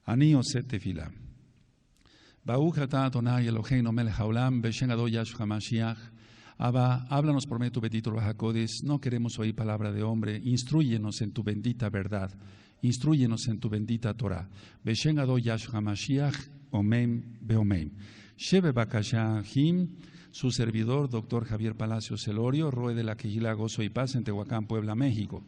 Anio set tefila. Baruch atah Adonai Eloheinu melech haolam, beshem Adonai Yahshua Mashiach. Abba, háblanos por medio de tu bendito Ruach HaKodesh. No queremos oír palabra de hombre. Instrúyenos en tu bendita verdad. Instrúyenos en tu bendita Torah. Beshem Adonai Yahshua Mashiach, Omen Beomen. Sheve Bakashahim, su servidor, doctor Javier Palacios Celorio, Roe de la Quejila Gozo y Paz en Tehuacán, Puebla, México.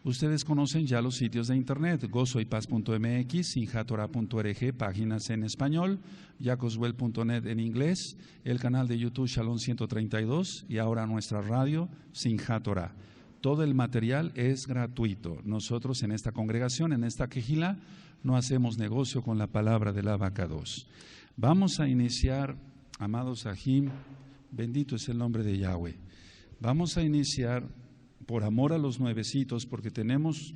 Ustedes conocen ya los sitios de internet, gozoypaz.mx, sinjatorah.org, páginas en español, jacoswell.net en inglés, el canal de YouTube Shalom 132 y ahora nuestra radio Sinjatorah. Todo el material es gratuito. Nosotros en esta congregación, en esta quejila, no hacemos negocio con la palabra del Abacados. Vamos a iniciar, amados Ajim, bendito es el nombre de Yahweh. Vamos a iniciar por amor a los nuevecitos, porque tenemos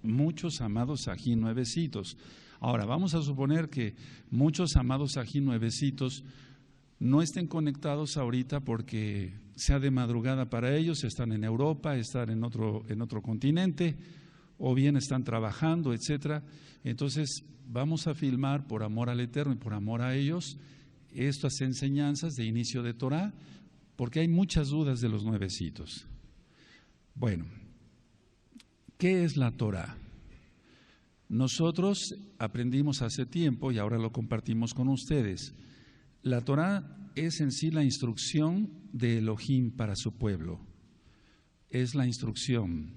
muchos amados Ajim nuevecitos. Ahora, vamos a suponer que muchos amados Ajim nuevecitos no estén conectados ahorita porque sea de madrugada para ellos, están en Europa, están en otro continente, o bien están trabajando, etcétera. Entonces, vamos a filmar por amor al Eterno y por amor a ellos estas enseñanzas de inicio de Torah, porque hay muchas dudas de los nuevecitos. Bueno, ¿qué es la Torah? Nosotros aprendimos hace tiempo y ahora lo compartimos con ustedes. La Torah es en sí la instrucción de Elohim para su pueblo. Es la instrucción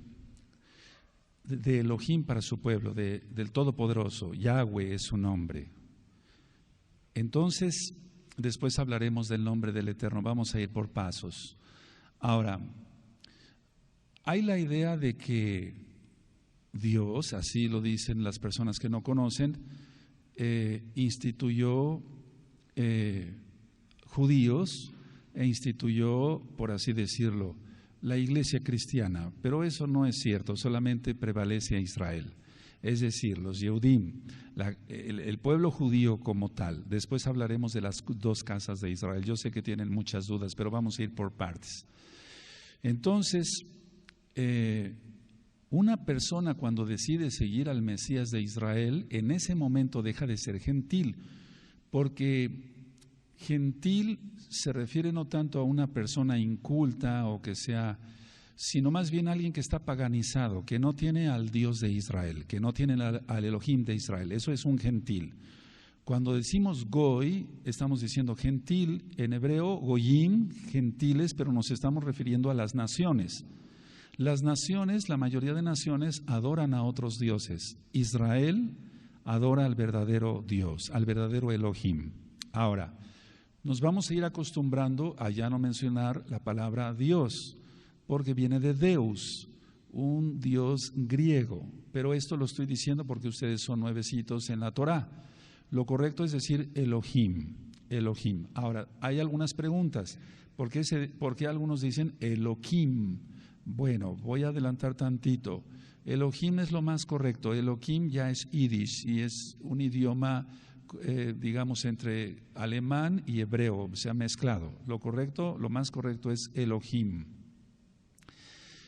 de Elohim para su pueblo, del Todopoderoso. Yahweh es su nombre. Entonces, después hablaremos del nombre del Eterno. Vamos a ir por pasos. Ahora, hay la idea de que Dios, así lo dicen las personas que no conocen, instituyó judíos e instituyó, por así decirlo, la iglesia cristiana, pero eso no es cierto, solamente prevalece a Israel, es decir, los Yehudim, el pueblo judío como tal. Después hablaremos de las dos casas de Israel. Yo sé que tienen muchas dudas, pero vamos a ir por partes. Entonces, una persona cuando decide seguir al Mesías de Israel, en ese momento deja de ser gentil, porque gentil se refiere no tanto a una persona inculta o que sea, sino más bien a alguien que está paganizado, que no tiene al Dios de Israel, que no tiene al Elohim de Israel. Eso es un gentil. Cuando decimos goy, estamos diciendo gentil, en hebreo goyim, gentiles, pero nos estamos refiriendo a las naciones. Las naciones, la mayoría de naciones, adoran a otros dioses. Israel adora al verdadero Dios, al verdadero Elohim. Ahora, nos vamos a ir acostumbrando a ya no mencionar la palabra Dios, porque viene de Deus, un Dios griego. Pero esto lo estoy diciendo porque ustedes son nuevecitos en la Torah. Lo correcto es decir Elohim, Elohim. Ahora, hay algunas preguntas. ¿Por qué algunos dicen Elohim? Bueno, voy a adelantar tantito. Elohim es lo más correcto. Elohim ya es Yiddish y es un idioma, digamos, entre alemán y hebreo, se ha mezclado. Lo correcto, lo más correcto es Elohim.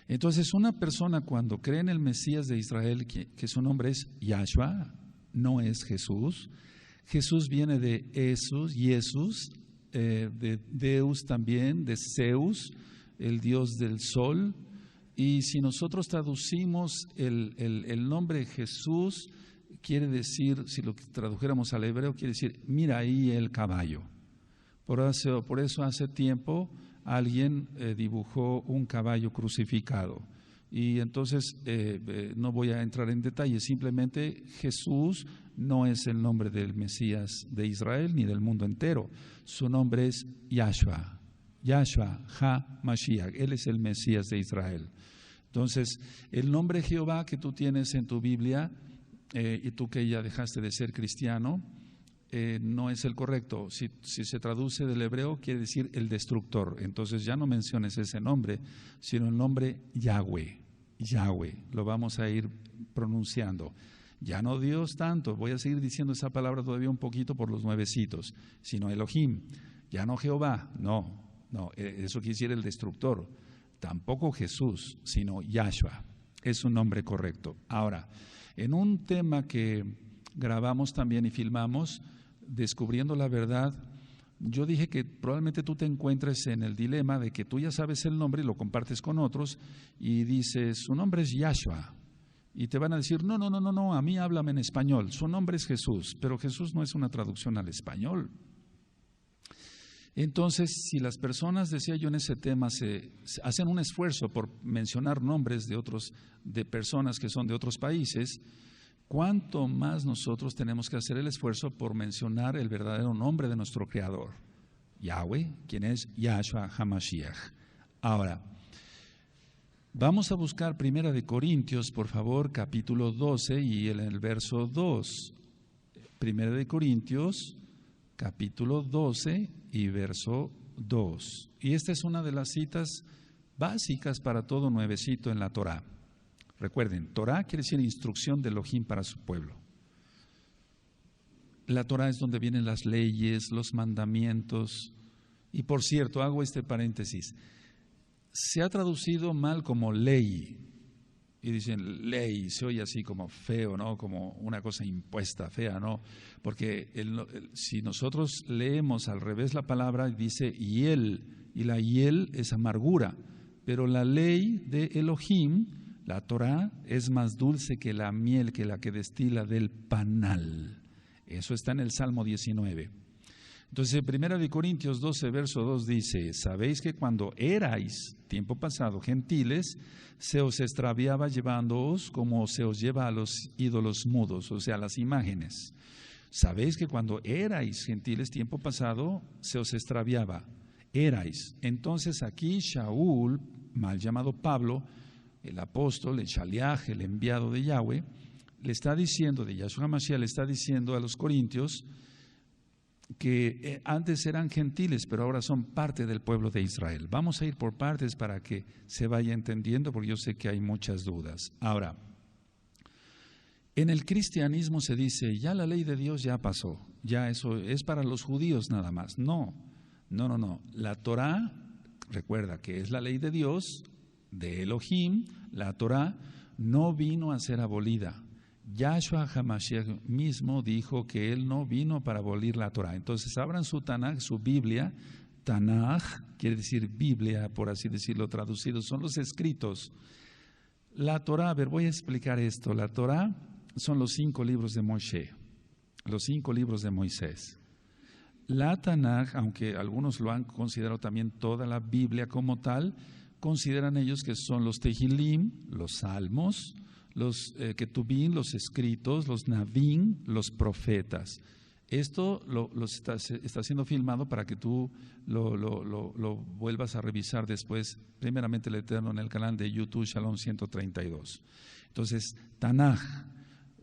Entonces, una persona cuando cree en el Mesías de Israel, que su nombre es Yahshua, no es Jesús. Jesús viene de Jesús, de Deus también, de Zeus, el dios del sol. Y si nosotros traducimos el nombre Jesús, quiere decir, si lo tradujéramos al hebreo, quiere decir, mira ahí el caballo. Por eso hace tiempo alguien dibujó un caballo crucificado. Y entonces no voy a entrar en detalles, simplemente Jesús no es el nombre del Mesías de Israel ni del mundo entero. Su nombre es Yahshua, Yahshua HaMashiach, Él es el Mesías de Israel. Entonces, el nombre Jehová que tú tienes en tu Biblia, y tú que ya dejaste de ser cristiano, no es el correcto. Si se traduce del hebreo, quiere decir el destructor. Entonces ya no menciones ese nombre, sino el nombre Yahweh. Yahweh, lo vamos a ir pronunciando. Ya no Dios tanto, voy a seguir diciendo esa palabra todavía un poquito por los nuevecitos, sino Elohim. Ya no Jehová, no, eso quiere decir el destructor. Tampoco Jesús, sino Yahshua, es un nombre correcto. Ahora, en un tema que grabamos también y filmamos Descubriendo la Verdad. Yo dije que probablemente tú te encuentres en el dilema de que tú ya sabes el nombre y lo compartes con otros y dices, su nombre es Yahshua. Y te van a decir, no, a mí háblame en español, su nombre es Jesús, pero Jesús no es una traducción al español. Entonces, si las personas, decía yo en ese tema, se hacen un esfuerzo por mencionar nombres de personas que son de otros países, ¿cuánto más nosotros tenemos que hacer el esfuerzo por mencionar el verdadero nombre de nuestro Creador? Yahweh, quien es Yahshua HaMashiach. Ahora, vamos a buscar 1 de Corintios, por favor, capítulo 12 y en el verso 2. 1 de Corintios, capítulo 12 y verso 2. Y esta es una de las citas básicas para todo nuevecito en la Torá. Recuerden, Torá quiere decir instrucción de Elohim para su pueblo. La Torá es donde vienen las leyes, los mandamientos. Y por cierto, hago este paréntesis. Se ha traducido mal como ley. Y dicen ley, se oye así como feo, ¿no? Como una cosa impuesta, fea, ¿no? Porque si nosotros leemos al revés la palabra, dice hiel, y la hiel es amargura. Pero la ley de Elohim, la Torá, es más dulce que la miel, que la que destila del panal. Eso está en el Salmo 19. Entonces, 1 de Corintios 12, verso 2 dice, sabéis que cuando erais, tiempo pasado, gentiles, se os extraviaba llevándoos como se os lleva a los ídolos mudos, o sea, las imágenes. Sabéis que cuando erais gentiles, tiempo pasado, se os extraviaba. Erais. Entonces aquí Shaul, mal llamado Pablo, el apóstol, el Shaliach, el enviado de Yahweh, le está diciendo, de Yahshua HaMashiach, le está diciendo a los corintios que antes eran gentiles, pero ahora son parte del pueblo de Israel. Vamos a ir por partes para que se vaya entendiendo, porque yo sé que hay muchas dudas. Ahora, en el cristianismo se dice, ya la ley de Dios ya pasó, ya eso es para los judíos nada más. No. La Torá, recuerda que es la ley de Dios, de Elohim, la Torá no vino a ser abolida. Yahshua HaMashiach mismo dijo que él no vino para abolir la Torá. Entonces abran su Tanaj, su Biblia. Tanaj quiere decir Biblia, por así decirlo, traducido, son los escritos. La Torá, a ver, voy a explicar esto. La Torá son los 5 libros de Moshe, los 5 libros de Moisés. La Tanaj, aunque algunos lo han considerado también toda la Biblia como tal, consideran ellos que son los Tehilim, los Salmos, los Ketubim, los escritos, los Navim, los profetas. Esto está siendo filmado para que tú lo vuelvas a revisar después, primeramente el Eterno, en el canal de YouTube Shalom 132. Entonces, Tanaj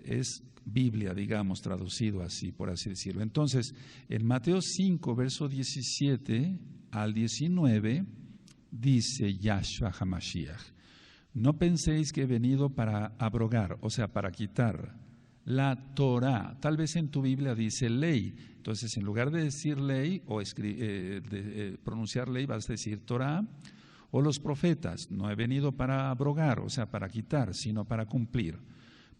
es Biblia, digamos, traducido así, por así decirlo. Entonces, en Mateo 5, verso 17 al 19, dice Yahshua HaMashiach, no penséis que he venido para abrogar, o sea, para quitar la Torá. Tal vez en tu Biblia dice ley. Entonces, en lugar de decir ley o pronunciar ley, vas a decir Torá o los profetas. No he venido para abrogar, o sea, para quitar, sino para cumplir.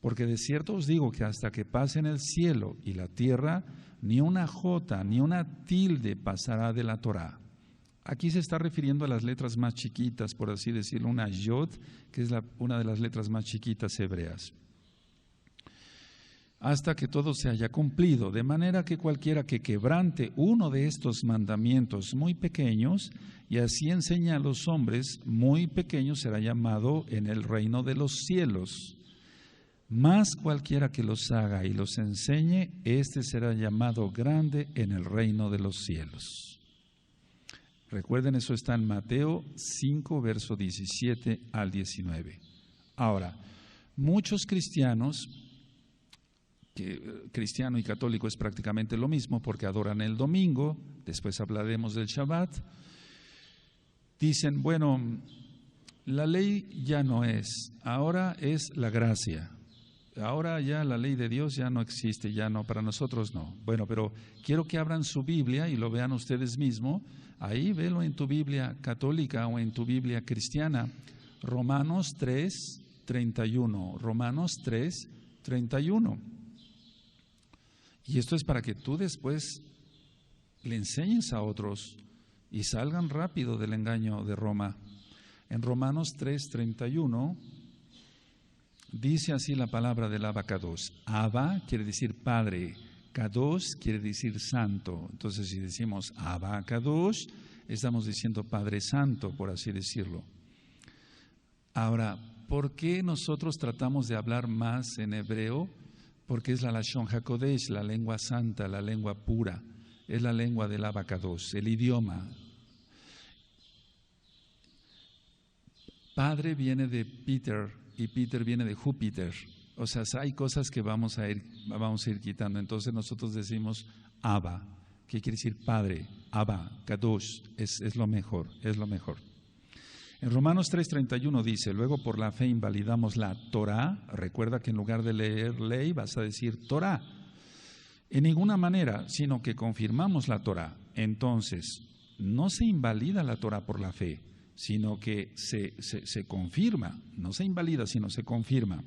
Porque de cierto os digo que hasta que pasen el cielo y la tierra, ni una jota, ni una tilde pasará de la Torá. Aquí se está refiriendo a las letras más chiquitas, por así decirlo, una yod, que es una de las letras más chiquitas hebreas. Hasta que todo se haya cumplido, de manera que cualquiera que quebrante uno de estos mandamientos muy pequeños y así enseña a los hombres, muy pequeño será llamado en el reino de los cielos. Más cualquiera que los haga y los enseñe, éste será llamado grande en el reino de los cielos. Recuerden, eso está en Mateo 5, verso 17 al 19. Ahora, muchos cristianos, que cristiano y católico es prácticamente lo mismo porque adoran el domingo, después hablaremos del Shabbat, dicen, bueno, la ley ya no es, ahora es la gracia. Ahora ya la ley de Dios ya no existe, ya no, para nosotros no. Bueno, pero quiero que abran su Biblia y lo vean ustedes mismos. Ahí velo en tu Biblia católica o en tu Biblia cristiana. Romanos 3, 31. Romanos 3, 31. Y esto es para que tú después le enseñes a otros y salgan rápido del engaño de Roma. En Romanos 3:31 dice así la palabra del Abba Kadosh. Abba quiere decir Padre, Kadosh quiere decir Santo. Entonces, si decimos Abba Kadosh, estamos diciendo Padre Santo, por así decirlo. Ahora, ¿por qué nosotros tratamos de hablar más en hebreo? Porque es la Lashon HaKodesh, la lengua santa, la lengua pura. Es la lengua del Abba Kadosh, el idioma. Padre viene de Peter y Peter viene de Júpiter. O sea, hay cosas que vamos a ir quitando. Entonces nosotros decimos Abba, que quiere decir Padre. Abba, Kadosh, es lo mejor, es lo mejor. En Romanos 3:31 dice, luego por la fe invalidamos la Torá. Recuerda que en lugar de leer ley vas a decir Torá. En ninguna manera, sino que confirmamos la Torá. Entonces, no se invalida la Torá por la fe, sino que se confirma. No se invalida, sino se confirma.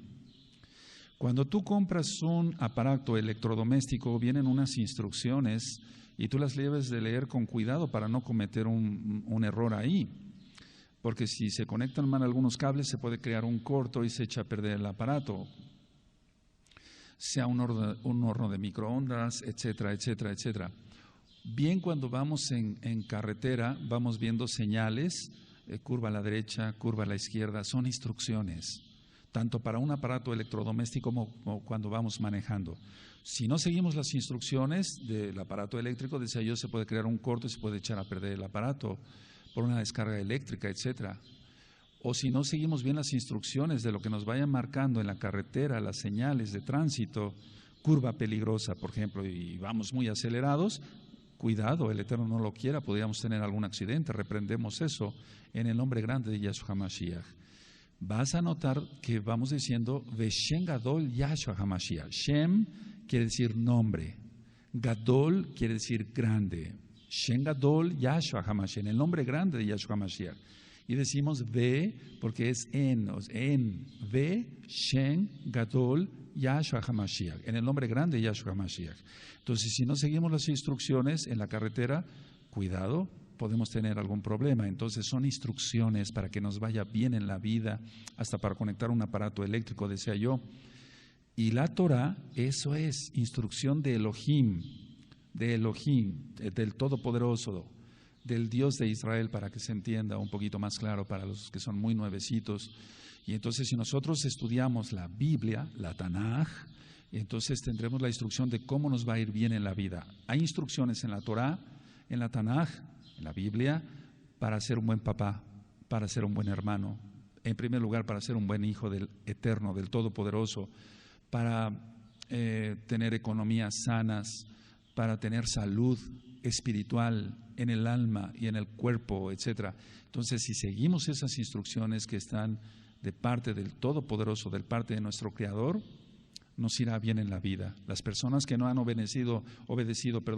Cuando tú compras un aparato electrodoméstico, vienen unas instrucciones y tú las debes de leer con cuidado para no cometer un error ahí. Porque si se conectan mal algunos cables, se puede crear un corto y se echa a perder el aparato. Sea un horno de microondas, etcétera, etcétera, etcétera. Bien, cuando vamos en carretera, vamos viendo señales, curva a la derecha, curva a la izquierda, son instrucciones, tanto para un aparato electrodoméstico como cuando vamos manejando. Si no seguimos las instrucciones del aparato eléctrico, decía yo, se puede crear un corto y se puede echar a perder el aparato por una descarga eléctrica, etcétera. O si no seguimos bien las instrucciones de lo que nos vayan marcando en la carretera, las señales de tránsito, curva peligrosa, por ejemplo, y vamos muy acelerados, cuidado, el Eterno no lo quiera, podríamos tener algún accidente, reprendemos eso en el nombre grande de Yahshua HaMashiach. Vas a notar que vamos diciendo Veshem Gadol Yahshua HaMashiach. Shem quiere decir nombre, Gadol quiere decir grande. Shem Gadol Yahshua HaMashiach, en el nombre grande de Yahshua HaMashiach. Y decimos Ve porque es Ve Shem Gadol Yahshua HaMashiach, en el nombre grande de Yahshua HaMashiach. Entonces, si no seguimos las instrucciones en la carretera, cuidado, podemos tener algún problema. Entonces, son instrucciones para que nos vaya bien en la vida, hasta para conectar un aparato eléctrico, decía yo. Y la Torah, eso es instrucción de Elohim, del Todopoderoso, del Dios de Israel, para que se entienda un poquito más claro para los que son muy nuevecitos. Y entonces, si nosotros estudiamos la Biblia, la Tanaj, entonces tendremos la instrucción de cómo nos va a ir bien en la vida. Hay instrucciones en la Torah, en la Tanaj, en la Biblia, para ser un buen papá, para ser un buen hermano, en primer lugar para ser un buen hijo del Eterno, del Todopoderoso, para tener economías sanas, para tener salud espiritual en el alma y en el cuerpo, etcétera. Entonces, si seguimos esas instrucciones que están de parte del Todopoderoso, de parte de nuestro Creador, nos irá bien en la vida. Las personas que no han obedecido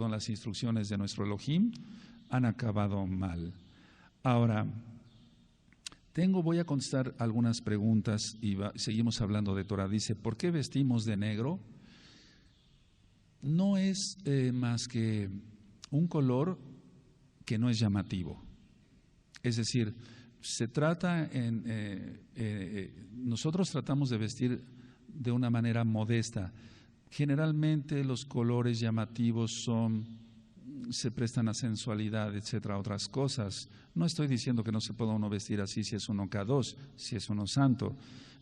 las instrucciones de nuestro Elohim han acabado mal. Ahora, voy a contestar algunas preguntas y seguimos hablando de Torah. Dice, ¿por qué vestimos de negro? No es más que un color que no es llamativo. Es decir, nosotros tratamos de vestir de una manera modesta. Generalmente los colores llamativos se prestan a sensualidad, etcétera, otras cosas. No estoy diciendo que no se pueda uno vestir así si es uno Kadosh, si es uno santo,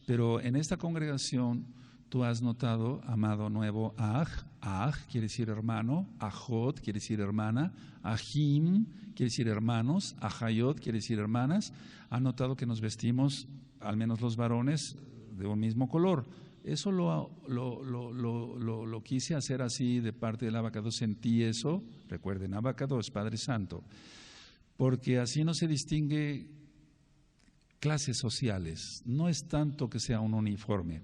pero en esta congregación tú has notado, amado nuevo, Aj quiere decir hermano, Ajot quiere decir hermana, Ajim quiere decir hermanos, Ajayot quiere decir hermanas. Han notado que nos vestimos, al menos los varones, de un mismo color. Eso lo quise hacer así de parte del Abba Kadosh, sentí eso. Recuerden, Abba Kadosh, Padre Santo, porque así no se distingue clases sociales, no es tanto que sea un uniforme.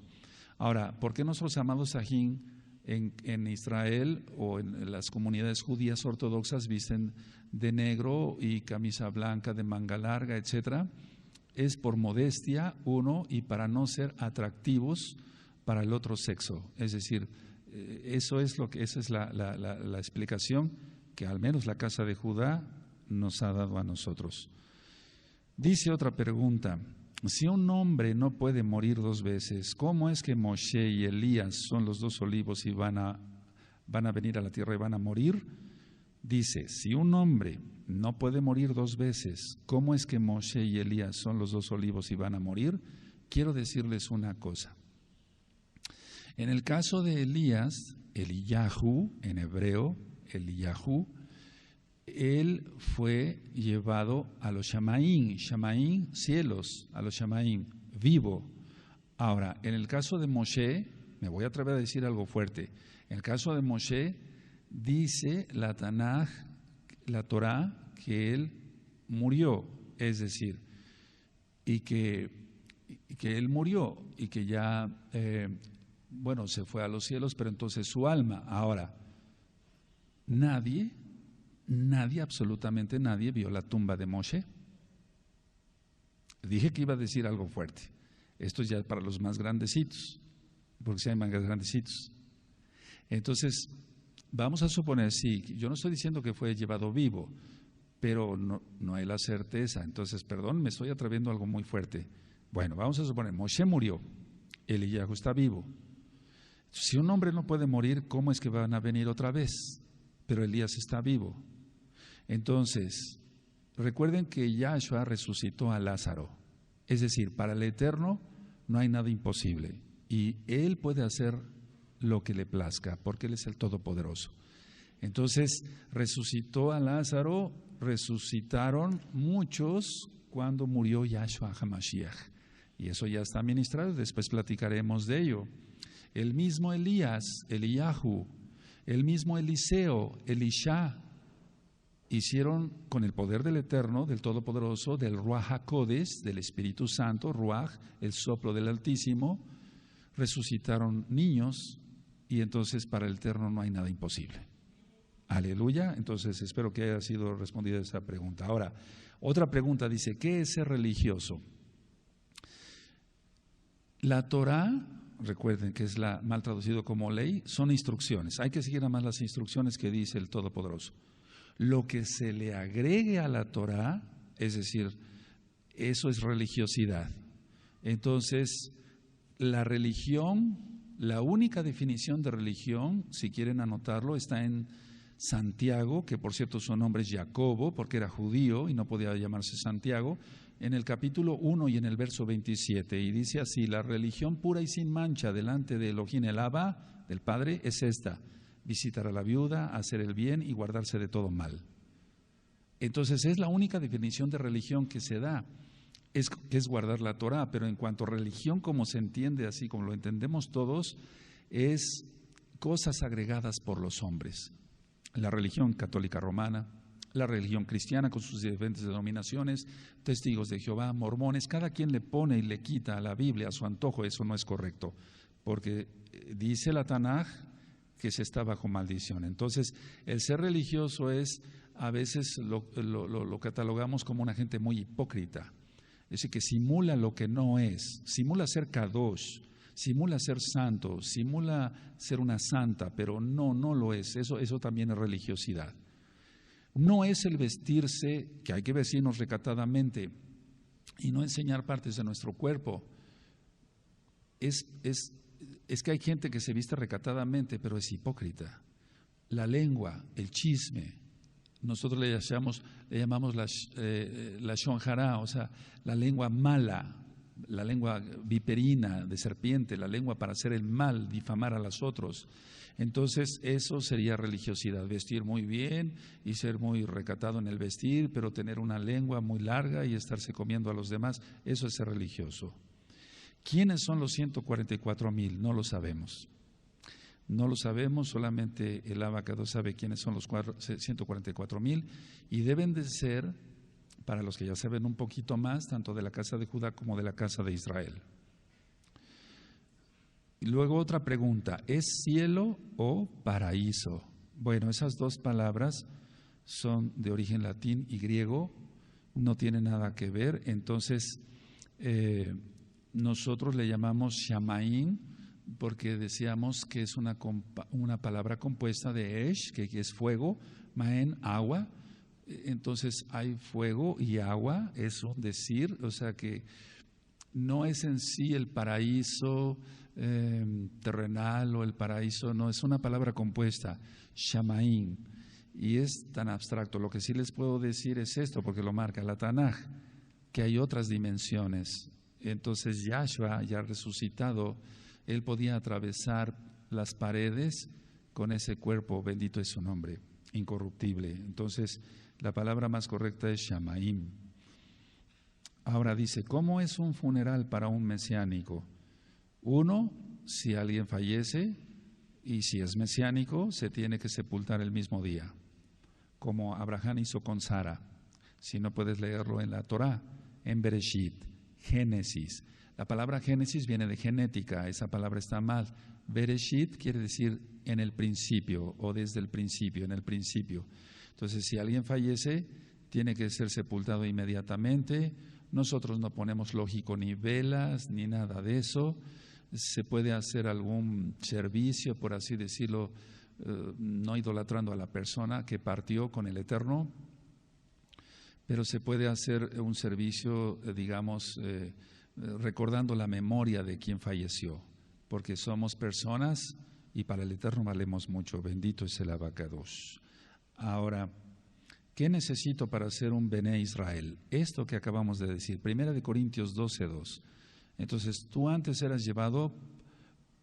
Ahora, ¿por qué nuestros amados Sajín en Israel o en las comunidades judías ortodoxas visten de negro y camisa blanca de manga larga, etcétera? Es por modestia, uno, y para no ser atractivos para el otro sexo. Es decir, esa es la explicación que al menos la casa de Judá nos ha dado a nosotros. Dice otra pregunta: si un hombre no puede morir dos veces, ¿cómo es que Moshe y Elías son los dos olivos y van a venir a la tierra y van a morir? Dice, si un hombre no puede morir dos veces, ¿cómo es que Moshe y Elías son los dos olivos y van a morir? Quiero decirles una cosa. En el caso de Elías, Eliyahu, en hebreo, Eliyahu, él fue llevado a los Shamaín, cielos, a los Shamaín, vivo. Ahora, en el caso de Moshe, me voy a atrever a decir algo fuerte. En el caso de Moshe, dice la Tanaj, la Torá, que él murió, es decir, y que él murió y que ya, se fue a los cielos, pero entonces su alma. Ahora, nadie, absolutamente nadie vio la tumba de Moshe. Dije que iba a decir algo fuerte. Esto ya es para los más grandecitos, porque si hay más grandecitos. Entonces, vamos a suponer, sí, yo no estoy diciendo que fue llevado vivo, pero no hay la certeza. Entonces, perdón, me estoy atreviendo a algo muy fuerte. Bueno, vamos a suponer, Moshe murió, Eliyahu está vivo. Si un hombre no puede morir, ¿cómo es que van a venir otra vez? Pero Elías está vivo. Entonces, recuerden que Yahshua resucitó a Lázaro. Es decir, para el Eterno no hay nada imposible. Y Él puede hacer lo que le plazca, porque Él es el Todopoderoso. Entonces, resucitó a Lázaro, resucitaron muchos cuando murió Yahshua HaMashiach. Y eso ya está ministrado, después platicaremos de ello. El mismo Elías, Eliyahu, el mismo Eliseo, Elisha, hicieron con el poder del Eterno, del Todopoderoso, del Ruach HaKodesh, del Espíritu Santo, Ruach, el soplo del Altísimo, resucitaron niños, y entonces para el Eterno no hay nada imposible. Aleluya. Entonces espero que haya sido respondida esa pregunta. Ahora, otra pregunta dice, ¿qué es ser religioso? La Torá, recuerden que es mal traducido como ley, son instrucciones. Hay que seguir nada más las instrucciones que dice el Todopoderoso. Lo que se le agregue a la Torá, es decir, eso es religiosidad. Entonces, la religión, la única definición de religión, si quieren anotarlo, está en Santiago, que por cierto su nombre es Jacobo, porque era judío y no podía llamarse Santiago, en el capítulo 1 y en el verso 27, y dice así: la religión pura y sin mancha delante de Elohim el Abba, del Padre, es esta: visitar a la viuda, hacer el bien y guardarse de todo mal. Entonces es la única definición de religión que se da, que es guardar la Torá, pero en cuanto a religión como se entiende, así como lo entendemos todos, es cosas agregadas por los hombres. La religión católica romana, la religión cristiana con sus diferentes denominaciones, testigos de Jehová, mormones, cada quien le pone y le quita a la Biblia a su antojo. Eso no es correcto, porque dice la Tanaj que se está bajo maldición. Entonces, el ser religioso es, a veces lo catalogamos como una gente muy hipócrita, es decir, que simula lo que no es, simula ser kadosh, simula ser santo, simula ser una santa, pero no lo es. Eso también es religiosidad. No es el vestirse, que hay que vestirnos recatadamente y no enseñar partes de nuestro cuerpo. Es que hay gente que se viste recatadamente, pero es hipócrita. La lengua, el chisme, nosotros le llamamos la shonjara, o sea, la lengua mala, la lengua viperina de serpiente, la lengua para hacer el mal, difamar a los otros. Entonces eso sería religiosidad, vestir muy bien y ser muy recatado en el vestir, pero tener una lengua muy larga y estarse comiendo a los demás, eso es ser religioso. ¿Quiénes son los 144,000? No lo sabemos. No lo sabemos, solamente el Abacados sabe quiénes son los 144,000, y deben de ser, para los que ya saben un poquito más, tanto de la casa de Judá como de la casa de Israel. Y luego otra pregunta, ¿es cielo o paraíso? Bueno, esas dos palabras son de origen latín y griego, no tienen nada que ver. Entonces, nosotros le llamamos Shamaín, porque decíamos que es una palabra compuesta de Esh, que es fuego, Maen, agua. Entonces hay fuego y agua, es un decir, o sea que no es en sí el paraíso terrenal o el paraíso, no, es una palabra compuesta, Shamaim, y es tan abstracto. Lo que sí les puedo decir es esto, porque lo marca la Tanaj, que hay otras dimensiones. Entonces Yahshua, ya resucitado, Él podía atravesar las paredes con ese cuerpo, bendito es su nombre, incorruptible. Entonces la palabra más correcta es Shamaim. Ahora dice, ¿cómo es un funeral para un mesiánico? Uno, si alguien fallece y si es mesiánico, se tiene que sepultar el mismo día, como Abraham hizo con Sara. Si no puedes leerlo en la Torá, en Bereshit, Génesis. La palabra Génesis viene de genética, esa palabra está mal. Bereshit quiere decir en el principio o desde el principio, en el principio. Entonces, si alguien fallece, tiene que ser sepultado inmediatamente. Nosotros no ponemos lógico ni velas ni nada de eso. Se puede hacer algún servicio, por así decirlo, no idolatrando a la persona que partió con el Eterno, pero se puede hacer un servicio, digamos, recordando la memoria de quien falleció, porque somos personas y para el Eterno valemos mucho. Bendito es el Abacados. Ahora, ¿qué necesito para ser un Bené Israel? Esto que acabamos de decir, 1 Corintios 12:2. Entonces, tú antes eras llevado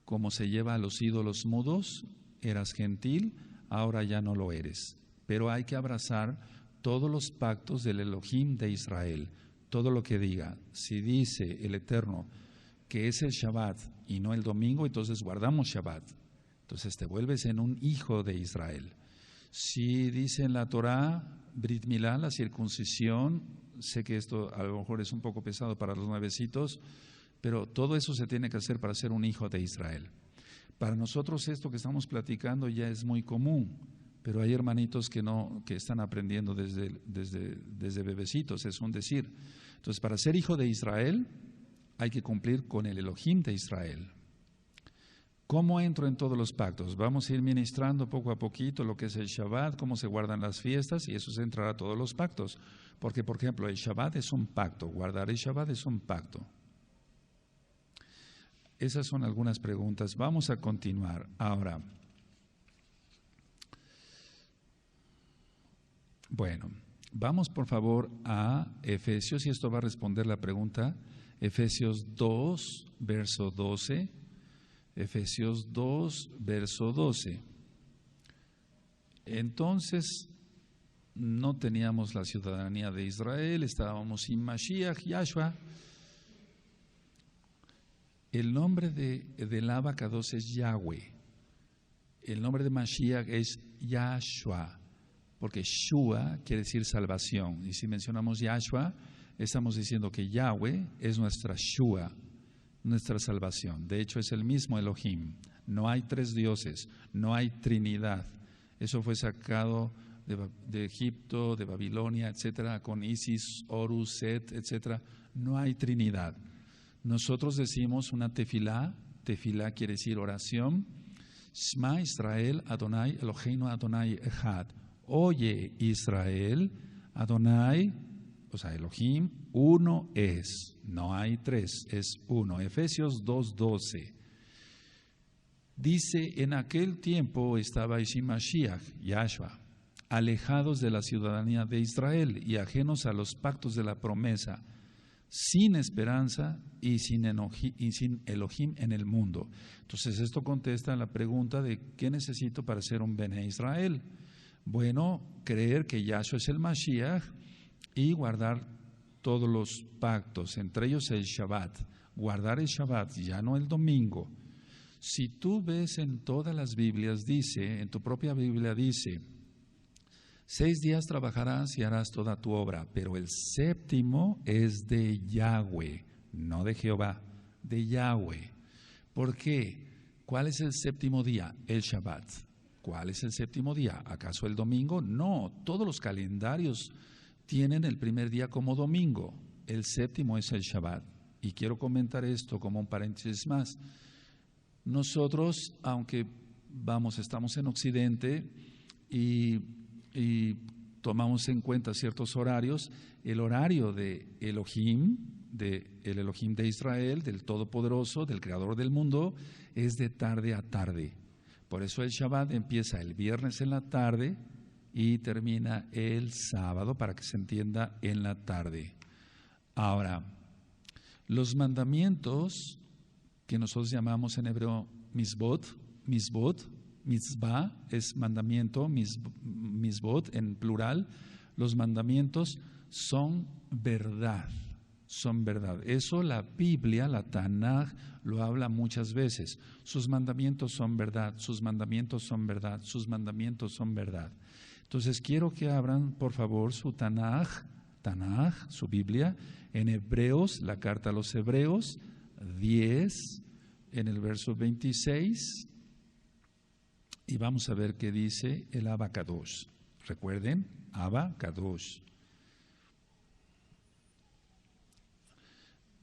como se lleva a los ídolos mudos, eras gentil, ahora ya no lo eres. Pero hay que abrazar todos los pactos del Elohim de Israel, todo lo que diga. Si dice el Eterno que es el Shabbat y no el domingo, entonces guardamos Shabbat. Entonces te vuelves en un hijo de Israel. Si dice en la Torá, Brit Milá, la circuncisión, sé que esto a lo mejor es un poco pesado para los nuevecitos, pero todo eso se tiene que hacer para ser un hijo de Israel. Para nosotros esto que estamos platicando ya es muy común, pero hay hermanitos que están aprendiendo desde bebecitos, es un decir. Entonces, para ser hijo de Israel hay que cumplir con el Elohim de Israel. ¿Cómo entro en todos los pactos? Vamos a ir ministrando poco a poquito lo que es el Shabbat, cómo se guardan las fiestas, y eso se entrará a todos los pactos. Porque, por ejemplo, el Shabbat es un pacto, guardar el Shabbat es un pacto. Esas son algunas preguntas. Vamos a continuar. Ahora, bueno, vamos por favor a Efesios, y esto va a responder la pregunta. Efesios 2, verso 12. Efesios 2, verso 12. Entonces, no teníamos la ciudadanía de Israel, estábamos sin Mashiach, Yahshua. El nombre del Abacados es Yahweh. El nombre de Mashiach es Yahshua, porque Shua quiere decir salvación. Y si mencionamos Yahshua, estamos diciendo que Yahweh es nuestra Shua, nuestra salvación. De hecho, es el mismo Elohim. No hay tres dioses, no hay Trinidad. Eso fue sacado de Egipto, de Babilonia, etcétera, con Isis, Horus, Set, etcétera. No hay Trinidad. Nosotros decimos una tefilá quiere decir oración. Shema Israel, Adonai Eloheinu Adonai Echad. Oye Israel, Adonai, o sea, Elohim, uno es, no hay tres, es uno. Efesios 2:12. Dice, en aquel tiempo estabais en Mashiach, Yahshua, alejados de la ciudadanía de Israel y ajenos a los pactos de la promesa, sin esperanza y sin Elohim en el mundo. Entonces esto contesta la pregunta de ¿qué necesito para ser un Bené Israel? Bueno, creer que Yahshua es el Mashiach y guardar todos los pactos, entre ellos el Shabbat. Guardar el Shabbat, ya no el domingo. Si tú ves en todas las Biblias, dice, en tu propia Biblia dice, 6 días trabajarás y harás toda tu obra, pero el séptimo es de Yahweh, no de Jehová, de Yahweh. ¿Por qué? ¿Cuál es el séptimo día? El Shabbat. ¿Cuál es el séptimo día? ¿Acaso el domingo? No, todos los calendarios tienen el primer día como domingo. El séptimo es el Shabbat. Y quiero comentar esto como un paréntesis más. Nosotros, aunque estamos en Occidente y tomamos en cuenta ciertos horarios, el horario de Elohim, el Elohim de Israel, del Todopoderoso, del Creador del mundo, es de tarde a tarde. Por eso el Shabbat empieza el viernes en la tarde y termina el sábado, para que se entienda, en la tarde. Ahora, los mandamientos que nosotros llamamos en hebreo mitzvot, mitzvah es mandamiento, mitzvot en plural, los mandamientos son verdad, son verdad. Eso la Biblia, la Tanaj, lo habla muchas veces. Sus mandamientos son verdad, sus mandamientos son verdad, sus mandamientos son verdad. Entonces quiero que abran por favor su Tanaj, su Biblia, en Hebreos, la carta a los Hebreos 10, en el verso 26, y vamos a ver qué dice el Abba Kadosh. Recuerden, Abba Kadosh.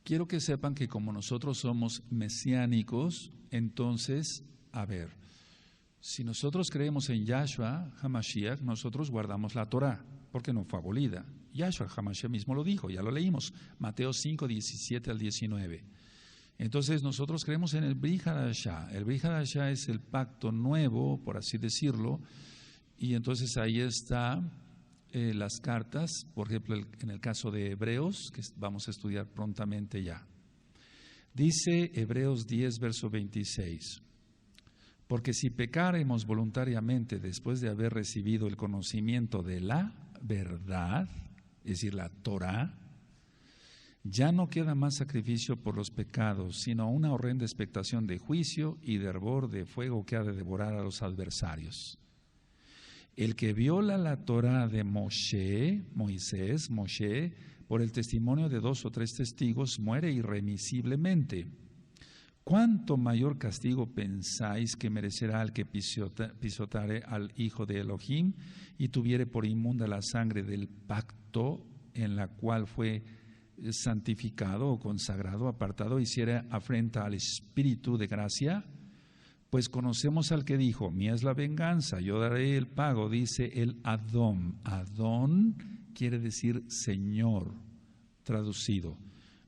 Quiero que sepan que como nosotros somos mesiánicos, entonces, a ver, si nosotros creemos en Yahshua HaMashiach, nosotros guardamos la Torah, porque no fue abolida. Yahshua HaMashiach mismo lo dijo, ya lo leímos, Mateo 5, 17 al 19. Entonces nosotros creemos en el Brit Hadashah. El Brit Hadashah es el pacto nuevo, por así decirlo, y entonces ahí está las cartas, por ejemplo en el caso de Hebreos, que vamos a estudiar prontamente ya. Dice Hebreos 10, verso 26, porque si pecaremos voluntariamente después de haber recibido el conocimiento de la verdad, es decir, la Torah, ya no queda más sacrificio por los pecados, sino una horrenda expectación de juicio y de hervor de fuego que ha de devorar a los adversarios. El que viola la Torah de Moshe, por el testimonio de 2 o 3 testigos, muere irremisiblemente. ¿Cuánto mayor castigo pensáis que merecerá el que pisotare al Hijo de Elohim y tuviere por inmunda la sangre del pacto en la cual fue santificado o consagrado, apartado, hiciera afrenta al Espíritu de gracia? Pues conocemos al que dijo, mía es la venganza, yo daré el pago, dice el Adón. Adón quiere decir Señor, traducido.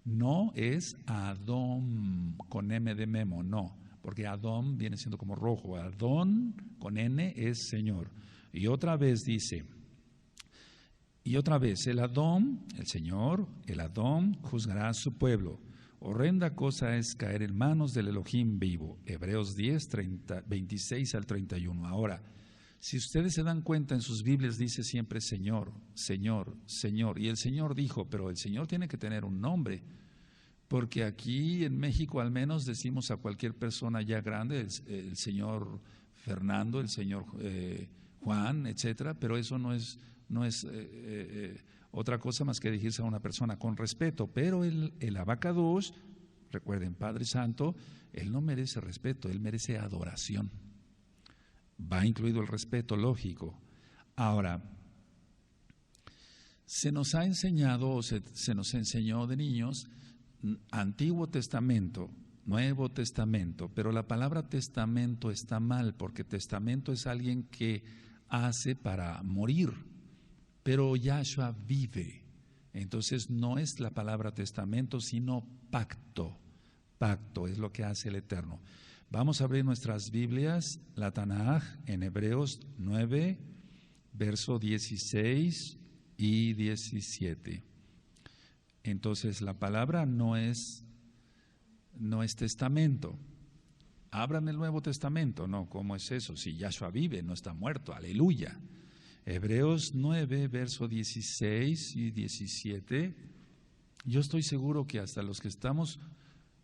No es Adón con M de memo, no, porque Adón viene siendo como rojo. Adón con N es Señor. Y otra vez dice, el Adón, el Señor, el Adón juzgará a su pueblo. Horrenda cosa es caer en manos del Elohim vivo. Hebreos 10, 26 al 31. Ahora, si ustedes se dan cuenta, en sus Biblias dice siempre Señor, Señor, Señor. Y el Señor dijo, pero el Señor tiene que tener un nombre, porque aquí en México al menos decimos a cualquier persona ya grande, el señor Fernando, el señor Juan, etcétera, pero eso no es otra cosa más que dirigirse a una persona con respeto. Pero el Abba Kadosh, recuerden, Padre Santo, él no merece respeto, él merece adoración. Va incluido el respeto, lógico. Ahora, se nos ha enseñado, o se nos enseñó de niños, Antiguo Testamento, Nuevo Testamento, pero la palabra testamento está mal, porque testamento es alguien que hace para morir, pero Yahshua vive. Entonces no es la palabra testamento, sino pacto. Pacto es lo que hace el Eterno. Vamos a abrir nuestras Biblias, la Tanaj, en Hebreos 9, verso 16 y 17. Entonces la palabra no es testamento. Abran el Nuevo Testamento. No, ¿cómo es eso? Si Yahshua vive, no está muerto, aleluya. Hebreos 9, verso 16 y 17. Yo estoy seguro que hasta los que estamos,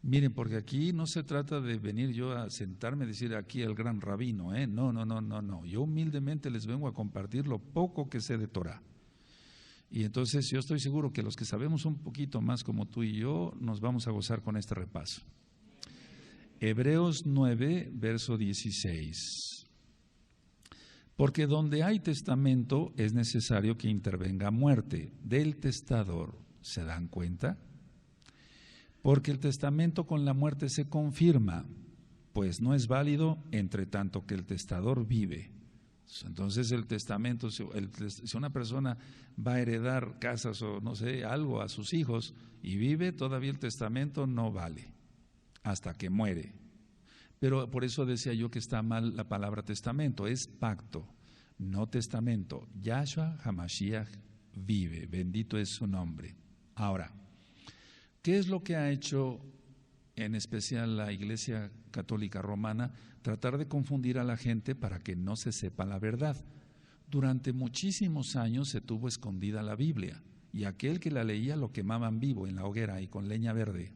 miren, porque aquí no se trata de venir yo a sentarme y decir aquí el gran rabino, no. Yo humildemente les vengo a compartir lo poco que sé de Torah. Y entonces yo estoy seguro que los que sabemos un poquito más como tú y yo, nos vamos a gozar con este repaso. Hebreos 9, verso 16. Porque donde hay testamento es necesario que intervenga muerte del testador. ¿Se dan cuenta? Porque el testamento con la muerte se confirma, pues no es válido entre tanto que el testador vive. Entonces el testamento, si una persona va a heredar casas o no sé, algo a sus hijos y vive, todavía el testamento no vale hasta que muere. Pero por eso decía yo que está mal la palabra testamento, es pacto, no testamento. Yahshua HaMashiach vive, bendito es su nombre. Ahora, ¿qué es lo que ha hecho en especial la Iglesia Católica Romana? Tratar de confundir a la gente para que no se sepa la verdad. Durante muchísimos años se tuvo escondida la Biblia y aquel que la leía lo quemaban vivo en la hoguera y con leña verde.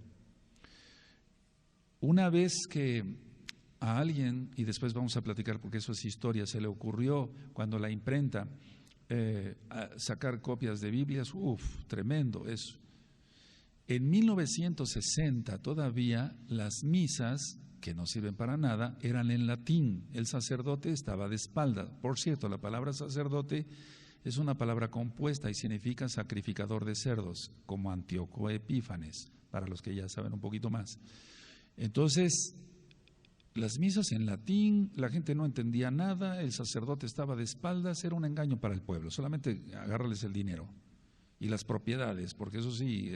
Una vez que a alguien, y después vamos a platicar porque eso es historia, se le ocurrió cuando la imprenta sacar copias de Biblias, tremendo eso. En 1960 todavía las misas, que no sirven para nada, eran en latín. El sacerdote estaba de espalda. Por cierto, la palabra sacerdote es una palabra compuesta y significa sacrificador de cerdos, como Antíoco Epífanes, para los que ya saben un poquito más. Entonces, las misas en latín, la gente no entendía nada, el sacerdote estaba de espaldas, era un engaño para el pueblo, solamente agárrales el dinero y las propiedades, porque eso sí,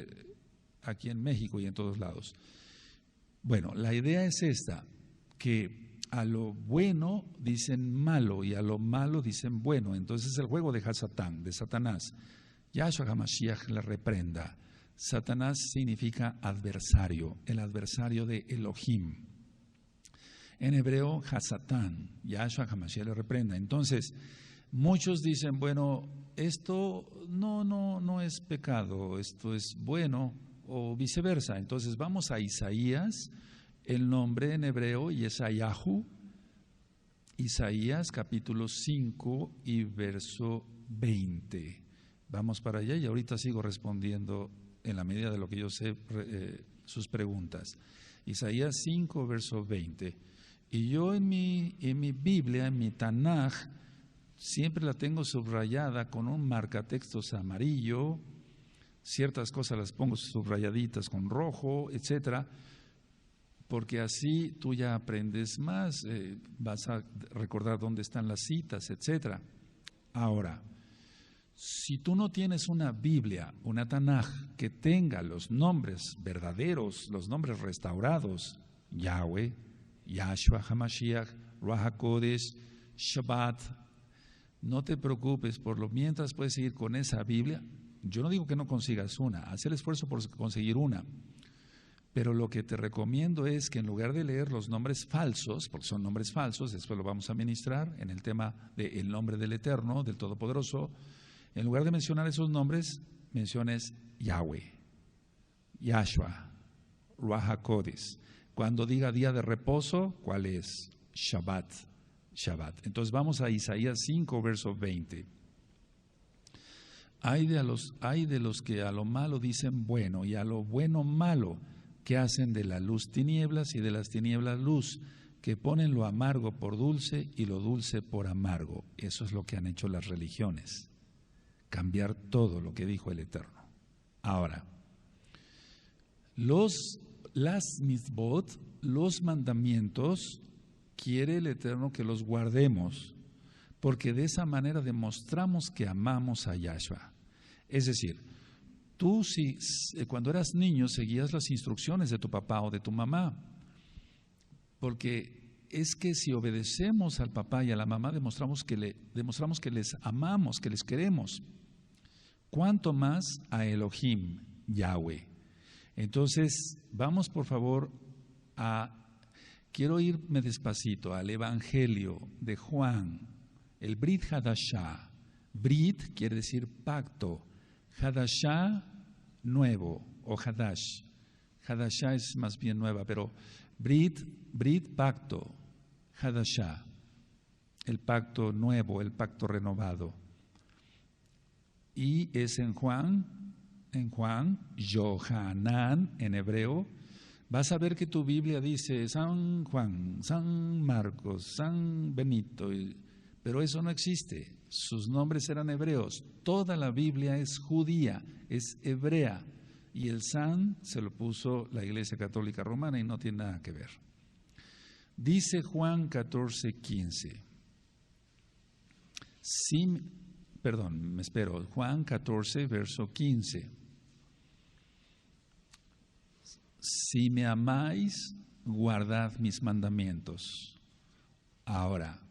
aquí en México y en todos lados. Bueno, la idea es esta, que a lo bueno dicen malo y a lo malo dicen bueno. Entonces es el juego de Hasatán, de Satanás. Yahshua HaMashiach la reprenda. Satanás significa adversario, el adversario de Elohim. En hebreo, Hasatán, Yahshua HaMashiach le reprenda. Entonces, muchos dicen, bueno, esto no es pecado, esto es bueno, o viceversa. Entonces vamos a Isaías, el nombre en hebreo Yesayahu, Isaías capítulo 5 y verso 20. Vamos para allá y ahorita sigo respondiendo en la medida de lo que yo sé sus preguntas. Isaías 5 verso 20. Y yo en mi Biblia, en mi Tanaj, siempre la tengo subrayada con un marcatextos amarillo. Ciertas cosas las pongo subrayaditas con rojo, etcétera, porque así tú ya aprendes más, vas a recordar dónde están las citas, etcétera. Ahora, si tú no tienes una Biblia, una Tanaj, que tenga los nombres verdaderos, los nombres restaurados, Yahweh, Yahshua HaMashiach, Ruach HaKodesh, Shabbat, no te preocupes, por lo mientras puedes ir con esa Biblia. Yo no digo que no consigas una, haz el esfuerzo por conseguir una, pero lo que te recomiendo es que en lugar de leer los nombres falsos, porque son nombres falsos, después lo vamos a ministrar en el tema del nombre del Eterno, del Todopoderoso, en lugar de mencionar esos nombres, menciones Yahweh, Yahshua, Ruach HaKodesh. Cuando diga día de reposo, ¿cuál es? Shabbat, Shabbat. Entonces vamos a Isaías 5, verso 20. Hay de los que a lo malo dicen bueno y a lo bueno malo, que hacen de la luz tinieblas y de las tinieblas luz, que ponen lo amargo por dulce y lo dulce por amargo. Eso es lo que han hecho las religiones, cambiar todo lo que dijo el Eterno. Ahora, las mitzvot, los mandamientos, quiere el Eterno que los guardemos, porque de esa manera demostramos que amamos a Yahshua. Es decir, tú cuando eras niño seguías las instrucciones de tu papá o de tu mamá, porque es que si obedecemos al papá y a la mamá demostramos que les amamos, que les queremos. ¿Cuánto más a Elohim, Yahweh? Entonces, vamos por favor quiero irme despacito al Evangelio de Juan, el Brit Hadashah. Brit quiere decir pacto, Hadashah nuevo o Hadash. Hadashah es más bien nueva, pero Brit pacto, Hadashah, el pacto nuevo, el pacto renovado. Y es en Juan, Yohanan en hebreo. Vas a ver que tu Biblia dice San Juan, San Marcos, San Benito, pero eso no existe. Sus nombres eran hebreos. Toda la Biblia es judía, es hebrea, y el San se lo puso la Iglesia Católica Romana y no tiene nada que ver. Dice Juan 14:15. Juan 14, verso 15. Si me amáis, guardad mis mandamientos. Ahora,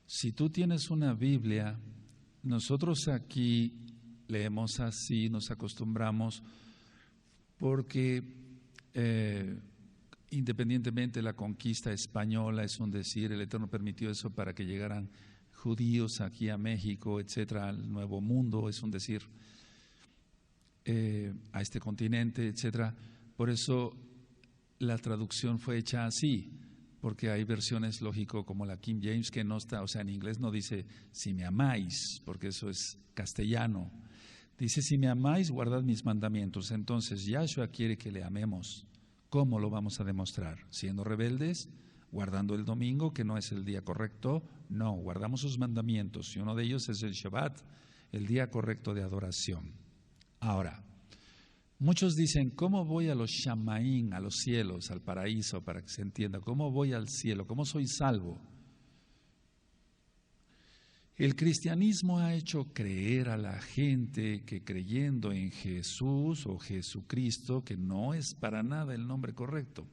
si tú tienes una Biblia, nosotros aquí leemos así, nos acostumbramos, porque independientemente de la conquista española, es un decir, el Eterno permitió eso para que llegaran judíos aquí a México, etcétera, al Nuevo Mundo, es un decir, a este continente, etcétera. Por eso la traducción fue hecha así, porque hay versiones, lógico, como la King James, que no está, o sea, en inglés no dice si me amáis, porque eso es castellano. Dice si me amáis, guardad mis mandamientos. Entonces Yahshua quiere que le amemos. ¿Cómo lo vamos a demostrar? ¿Siendo rebeldes? ¿Guardando el domingo, que no es el día correcto? No, guardamos sus mandamientos, y uno de ellos es el Shabbat, el día correcto de adoración. Ahora, muchos dicen, ¿cómo voy a los Shamaín, a los cielos, al paraíso, para que se entienda? ¿Cómo voy al cielo? ¿Cómo soy salvo? El cristianismo ha hecho creer a la gente que creyendo en Jesús o Jesucristo, que no es para nada el nombre correcto,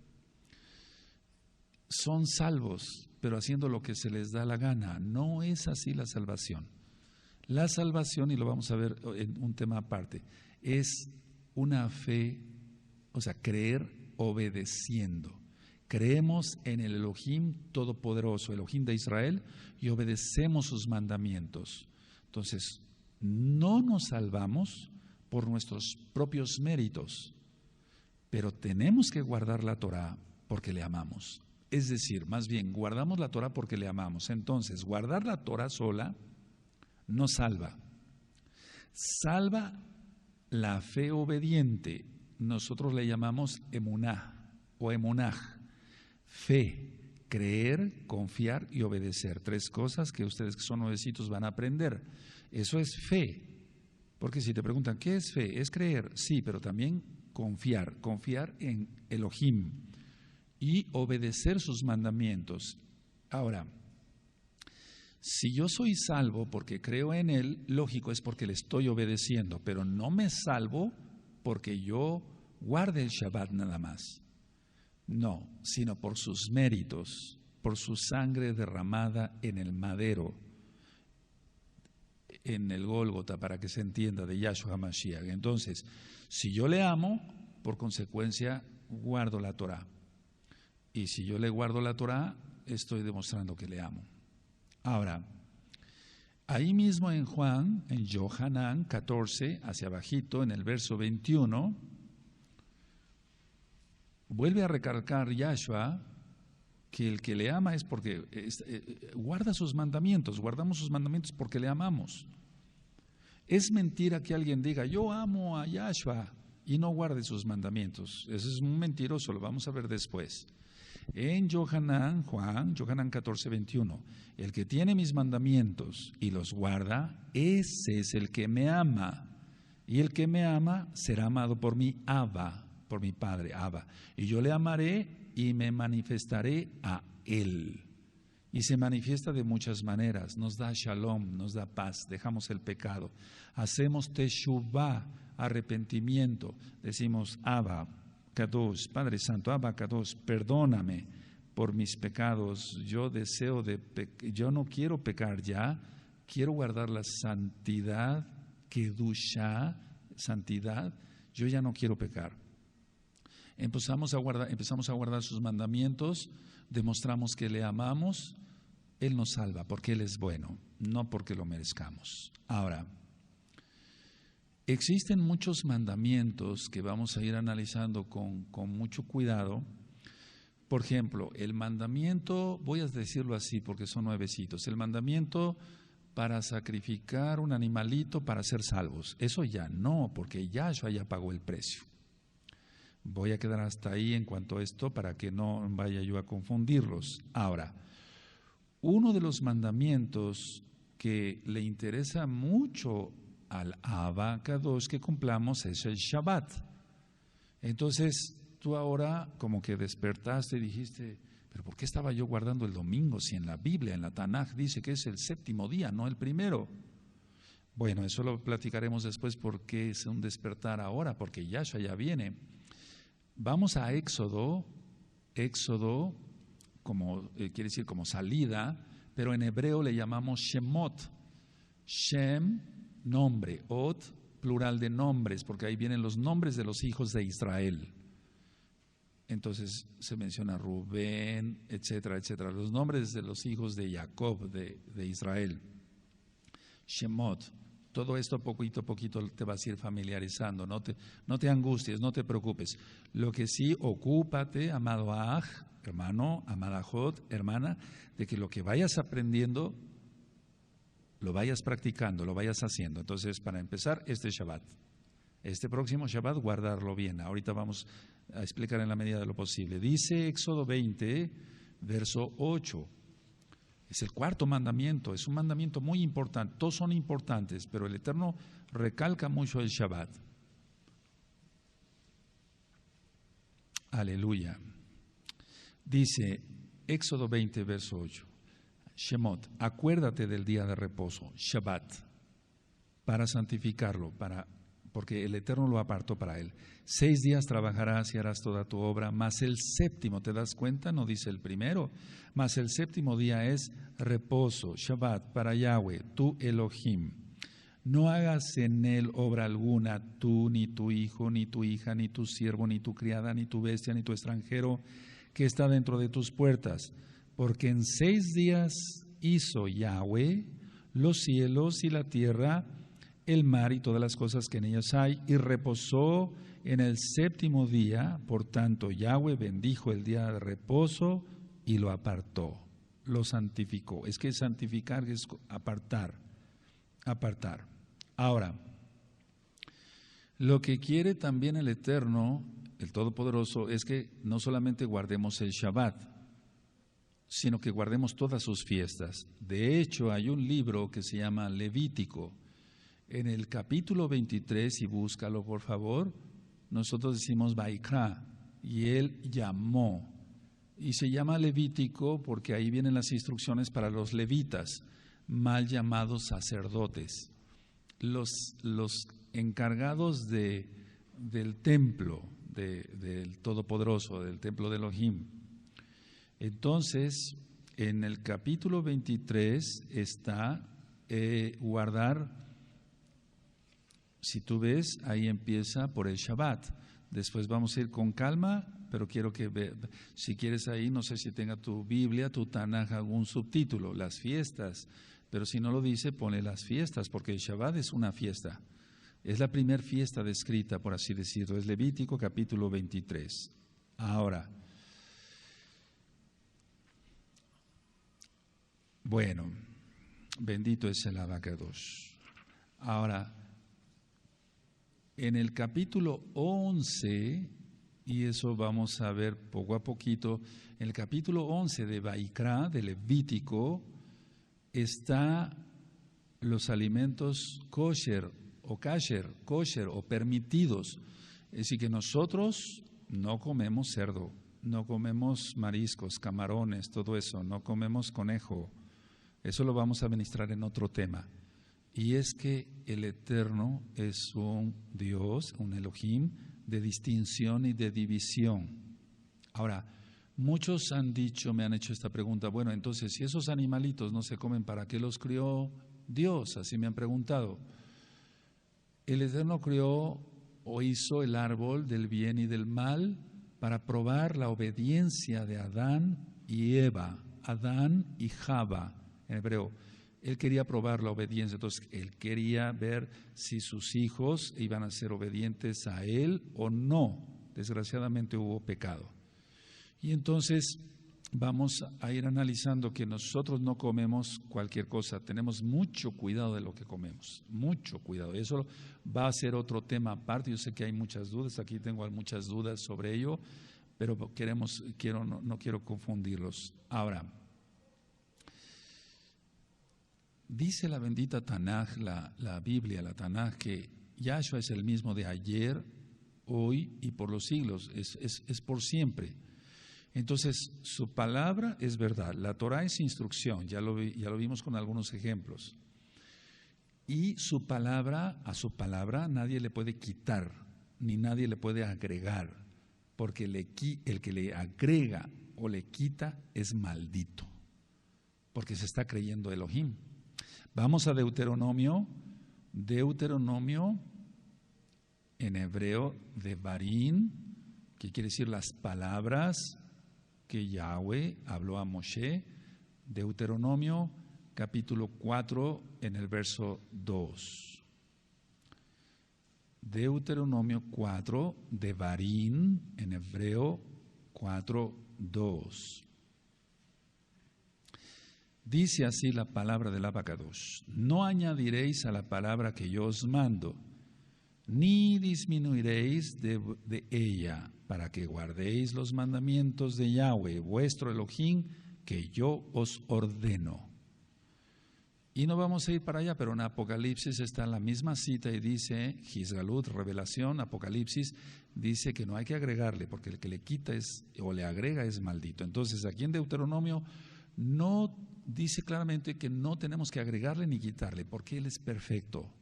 son salvos, pero haciendo lo que se les da la gana. No es así la salvación. La salvación, y lo vamos a ver en un tema aparte, es una fe, o sea, creer obedeciendo. Creemos en el Elohim Todopoderoso, Elohim de Israel, y obedecemos sus mandamientos. Entonces, no nos salvamos por nuestros propios méritos, pero tenemos que guardar la Torah porque le amamos. Es decir, más bien, guardamos la Torah porque le amamos. Entonces, guardar la Torah sola no salva. Salva la fe obediente. Nosotros le llamamos emuná o emunaj. Fe, creer, confiar y obedecer. 3 cosas que ustedes que son nuevecitos van a aprender. Eso es fe. Porque si te preguntan, ¿qué es fe? Es creer, sí, pero también confiar en Elohim y obedecer sus mandamientos. Ahora, si yo soy salvo porque creo en Él, lógico es porque le estoy obedeciendo, pero no me salvo porque yo guarde el Shabbat nada más. No, sino por sus méritos, por su sangre derramada en el madero, en el Gólgota, para que se entienda, de Yahshua HaMashiach. Entonces, si yo le amo, por consecuencia, guardo la Torah. Y si yo le guardo la Torah, estoy demostrando que le amo. Ahora, ahí mismo en Juan, en Yohanan 14, hacia abajito, en el verso 21, vuelve a recalcar Yahshua que el que le ama es porque guarda sus mandamientos, guardamos sus mandamientos porque le amamos. Es mentira que alguien diga, yo amo a Yahshua y no guarde sus mandamientos. Eso es un mentiroso, lo vamos a ver después. En Yohanan 14, 21, el que tiene mis mandamientos y los guarda, ese es el que me ama. Y el que me ama será amado por mi Abba, por mi Padre, Abba. Y yo le amaré y me manifestaré a él. Y se manifiesta de muchas maneras. Nos da shalom, nos da paz, dejamos el pecado. Hacemos teshuvah, arrepentimiento. Decimos, Abba, Kadosh, Padre Santo, Abba Kadosh, perdóname por mis pecados. Yo no quiero pecar ya, quiero guardar la santidad, Kedushá, santidad. Yo ya no quiero pecar. Empezamos a guardar sus mandamientos, demostramos que le amamos, Él nos salva porque Él es bueno, no porque lo merezcamos. Ahora, existen muchos mandamientos que vamos a ir analizando con mucho cuidado. Por ejemplo, el mandamiento, voy a decirlo así porque son nuevecitos, el mandamiento para sacrificar un animalito para ser salvos. Eso ya no, porque Yahshua ya pagó el precio. Voy a quedar hasta ahí en cuanto a esto para que no vaya yo a confundirlos. Ahora, uno de los mandamientos que le interesa mucho al Abba Kadosh que cumplamos es el Shabbat. Entonces, tú ahora como que despertaste y dijiste, pero ¿por qué estaba yo guardando el domingo si en la Biblia, en la Tanaj, dice que es el séptimo día, no el primero? Bueno, eso lo platicaremos después porque es un despertar ahora, porque Yahshua ya viene. Vamos a Éxodo, como quiere decir como salida, pero en hebreo le llamamos Shemot. Shem, nombre, Ot, plural de nombres, porque ahí vienen los nombres de los hijos de Israel. Entonces se menciona Rubén, etcétera, etcétera, los nombres de los hijos de Jacob, de Israel. Shemot. Todo esto poquito a poquito te vas a ir familiarizando, no te angusties, no te preocupes. Lo que sí, ocúpate, amado Aj, hermano, amada Jot, hermana, de que lo que vayas aprendiendo, lo vayas practicando, lo vayas haciendo. Entonces, para empezar, este Shabbat. Este próximo Shabbat, guardarlo bien. Ahorita vamos a explicar en la medida de lo posible. Dice Éxodo 20, verso 8. Es el cuarto mandamiento, es un mandamiento muy importante, todos son importantes, pero el Eterno recalca mucho el Shabbat. Aleluya. Dice Éxodo 20, verso 8, Shemot, acuérdate del día de reposo, Shabbat, para santificarlo, porque el Eterno lo apartó para él. 6 días trabajarás y harás toda tu obra, mas el séptimo, ¿te das cuenta? No dice el primero, mas el séptimo día es reposo, Shabbat, para Yahweh, tu Elohim. No hagas en él obra alguna, tú, ni tu hijo, ni tu hija, ni tu siervo, ni tu criada, ni tu bestia, ni tu extranjero, que está dentro de tus puertas. Porque en 6 días hizo Yahweh los cielos y la tierra, el mar y todas las cosas que en ellos hay, y reposó en el séptimo día. Por tanto, Yahweh bendijo el día de reposo y lo apartó, lo santificó. Es que santificar es apartar. Ahora, lo que quiere también el Eterno, el Todopoderoso, es que no solamente guardemos el Shabbat, sino que guardemos todas sus fiestas. De hecho, hay un libro que se llama Levítico. En el capítulo 23, y búscalo por favor, nosotros decimos Vaikra, y él llamó. Y se llama Levítico porque ahí vienen las instrucciones para los levitas, mal llamados sacerdotes, los encargados del templo del Todopoderoso, del templo de Elohim. Entonces, en el capítulo 23 está guardar. Si tú ves, ahí empieza por el Shabbat. Después vamos a ir con calma, pero quiero que si quieres ahí, no sé si tenga tu Biblia, tu Tanaj, algún subtítulo, las fiestas. Pero si no lo dice, ponle las fiestas, porque el Shabbat es una fiesta. Es la primera fiesta descrita, por así decirlo. Es Levítico capítulo 23. Ahora, bueno, bendito es el Abacadosh. Ahora, en el capítulo 11, y eso vamos a ver poco a poquito, en el capítulo 11 de Vaikra, de Levítico, está los alimentos kosher o permitidos. Es decir, que nosotros no comemos cerdo, no comemos mariscos, camarones, todo eso, no comemos conejo. Eso lo vamos a ministrar en otro tema. Y es que el Eterno es un Dios, un Elohim, de distinción y de división. Ahora, muchos me han hecho esta pregunta, bueno, entonces, si esos animalitos no se comen, ¿para qué los crió Dios? Así me han preguntado. El Eterno crió o hizo el árbol del bien y del mal para probar la obediencia de Adán y Eva, Adán y Java, en hebreo. Él quería probar la obediencia, entonces él quería ver si sus hijos iban a ser obedientes a él o no. Desgraciadamente hubo pecado. Y entonces vamos a ir analizando que nosotros no comemos cualquier cosa, tenemos mucho cuidado de lo que comemos, mucho cuidado. Eso va a ser otro tema aparte, yo sé que hay muchas dudas, aquí tengo muchas dudas sobre ello, pero no quiero confundirlos. Ahora, dice la bendita Tanaj, la Biblia, la Tanaj, que Yahshua es el mismo de ayer, hoy y por los siglos, es por siempre. Entonces, su palabra es verdad. La Torah es instrucción, ya lo vimos con algunos ejemplos. Y su palabra, a su palabra nadie le puede quitar, ni nadie le puede agregar, porque el que le agrega o le quita es maldito, porque se está creyendo Elohim. Vamos a Deuteronomio en hebreo Devarim, que quiere decir las palabras que Yahweh habló a Moshe. Deuteronomio capítulo 4 en el verso 2. Deuteronomio 4, Devarim en hebreo 4:2. Dice así la palabra del Abacadosh: no añadiréis a la palabra que yo os mando, ni disminuiréis de ella, para que guardéis los mandamientos de Yahweh, vuestro Elohim, que yo os ordeno. Y no vamos a ir para allá, pero en Apocalipsis está la misma cita y dice, Gizgalut, revelación, Apocalipsis, dice que no hay que agregarle, porque el que le quita o le agrega es maldito. Entonces aquí en Deuteronomio no dice claramente que no tenemos que agregarle ni quitarle, porque Él es perfecto.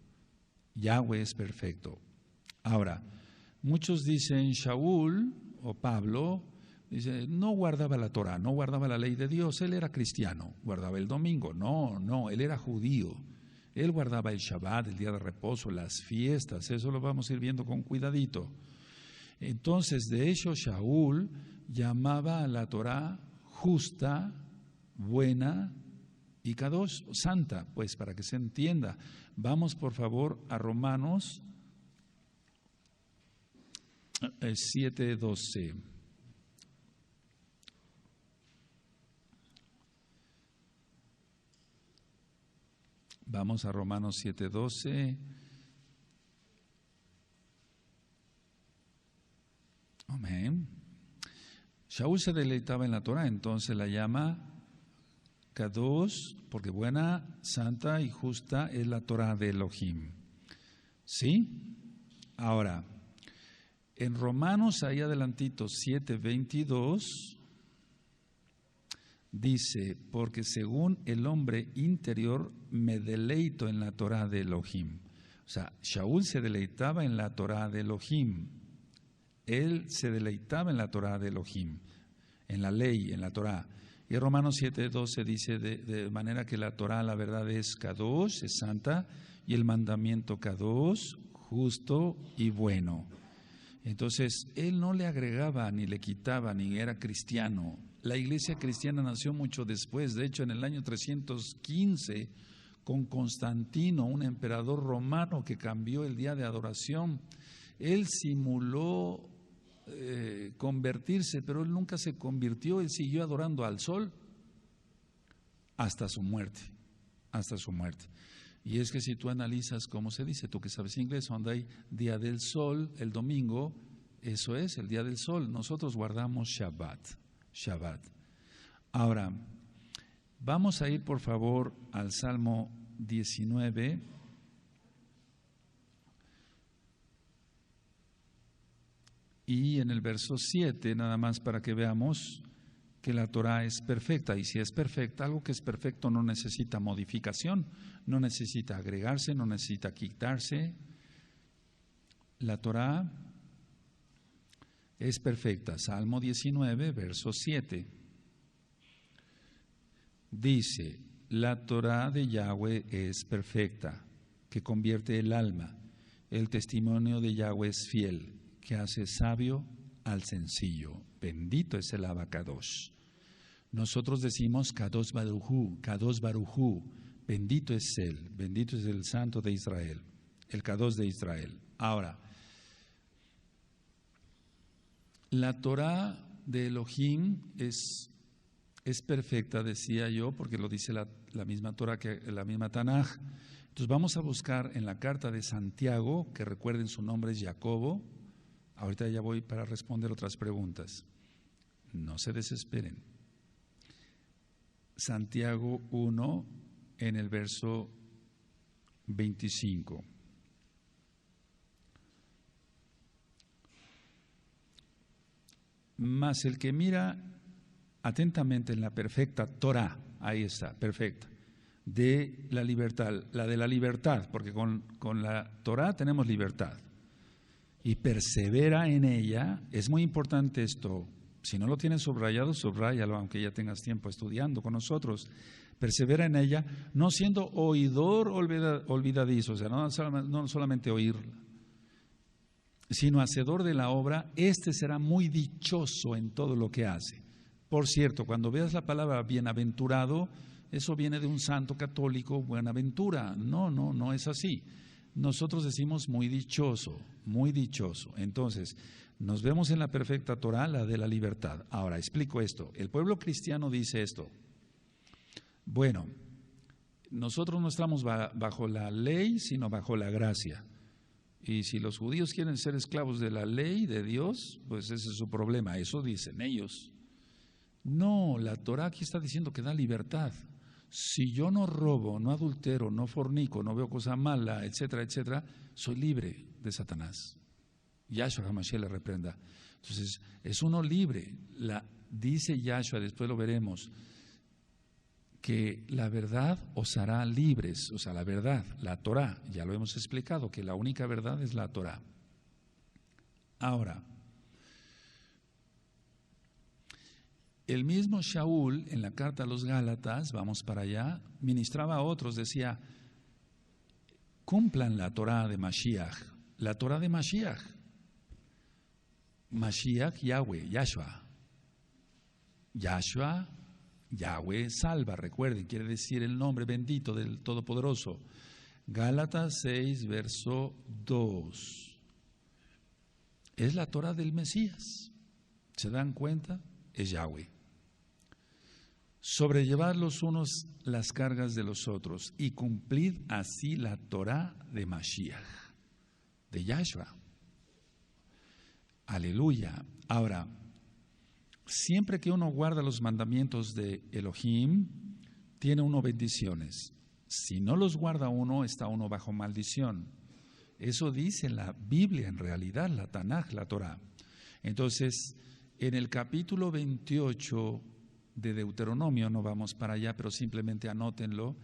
Yahweh es perfecto. Ahora, muchos dicen Shaul o Pablo, dice, no guardaba la Torah, no guardaba la ley de Dios, él era cristiano, guardaba el domingo. No, él era judío. Él guardaba el Shabbat, el día de reposo, las fiestas, eso lo vamos a ir viendo con cuidadito. Entonces, de hecho, Shaul llamaba a la Torah justa, buena y Kadosh, santa, pues para que se entienda. Vamos por favor a Romanos 7:12. Vamos a Romanos 7:12. Amén. Shaul se deleitaba en la Torah, entonces la llama Kadosh, porque buena, santa y justa es la Torah de Elohim. ¿Sí? Ahora, en Romanos, ahí adelantito, 7:22, dice, porque según el hombre interior me deleito en la Torah de Elohim. O sea, Shaul se deleitaba en la Torah de Elohim. Él se deleitaba en la Torah de Elohim, en la ley, en la Torah. Y Romanos 7:12 dice, de manera que la Torah, la verdad, es Kadosh, es santa, y el mandamiento Kadosh, justo y bueno. Entonces, él no le agregaba ni le quitaba, ni era cristiano. La iglesia cristiana nació mucho después, de hecho en el año 315, con Constantino, un emperador romano que cambió el día de adoración. Él simuló convertirse, pero él nunca se convirtió, él siguió adorando al sol hasta su muerte, Y es que si tú analizas cómo se dice, tú que sabes inglés, donde hay día del sol, el domingo, eso es el día del sol. Nosotros guardamos Shabbat. Ahora, vamos a ir por favor al Salmo 19. Y en el verso 7, nada más para que veamos que la Torah es perfecta. Y si es perfecta, algo que es perfecto no necesita modificación, no necesita agregarse, no necesita quitarse. La Torah es perfecta. Salmo 19, verso 7. Dice, la Torah de Yahweh es perfecta, que convierte el alma. El testimonio de Yahweh es fiel, que hace sabio al sencillo. Bendito es el Abacadosh. Nosotros decimos Kadosh Barujú, bendito es Él, bendito es el Santo de Israel, el Kadosh de Israel. Ahora, la Torah de Elohim es perfecta, decía yo, porque lo dice la misma Torah, que la misma Tanaj. Entonces vamos a buscar en la carta de Santiago, que recuerden su nombre es Jacobo. Ahorita ya voy para responder otras preguntas. No se desesperen. Santiago 1, en el verso 25. Mas el que mira atentamente en la perfecta Torah, ahí está, perfecta, de la libertad, la de la libertad, porque con la Torah tenemos libertad, y persevera en ella. Es muy importante esto. Si no lo tienes subrayado, subráyalo, aunque ya tengas tiempo estudiando con nosotros. Persevera en ella, no siendo oidor olvidadizo, o sea, no solamente oír, sino hacedor de la obra. Este será muy dichoso en todo lo que hace. Por cierto, cuando veas la palabra bienaventurado, eso viene de un santo católico, buenaventura. No es así. Nosotros decimos muy dichoso, muy dichoso. Entonces, nos vemos en la perfecta Torah, la de la libertad. Ahora, explico esto. El pueblo cristiano dice esto. Bueno, nosotros no estamos bajo la ley, sino bajo la gracia. Y si los judíos quieren ser esclavos de la ley de Dios, pues ese es su problema. Eso dicen ellos. No, la Torah aquí está diciendo que da libertad. Si yo no robo, no adultero, no fornico, no veo cosa mala, etcétera, etcétera, soy libre de Satanás. Yahshua HaMashiach le reprenda. Entonces, es uno libre. Dice Yahshua, después lo veremos, que la verdad os hará libres. O sea, la verdad, la Torah, ya lo hemos explicado, que la única verdad es la Torah. Ahora, el mismo Shaul, en la carta a los Gálatas, vamos para allá, ministraba a otros, decía, cumplan la Torah de Mashiach. La Torah de Mashiach. Mashiach, Yahweh, Yahshua. Yahshua, Yahweh salva, recuerden, quiere decir el nombre bendito del Todopoderoso. Gálatas 6, verso 2. Es la Torah del Mesías. ¿Se dan cuenta? Es Yahweh. Sobrellevad los unos las cargas de los otros y cumplid así la Torah de Mashiach, de Yahshua. Aleluya. Ahora, siempre que uno guarda los mandamientos de Elohim, tiene uno bendiciones. Si no los guarda uno, está uno bajo maldición. Eso dice la Biblia en realidad, la Tanaj, la Torah. Entonces, en el capítulo 28 de Deuteronomio, no vamos para allá, pero simplemente anótenlo,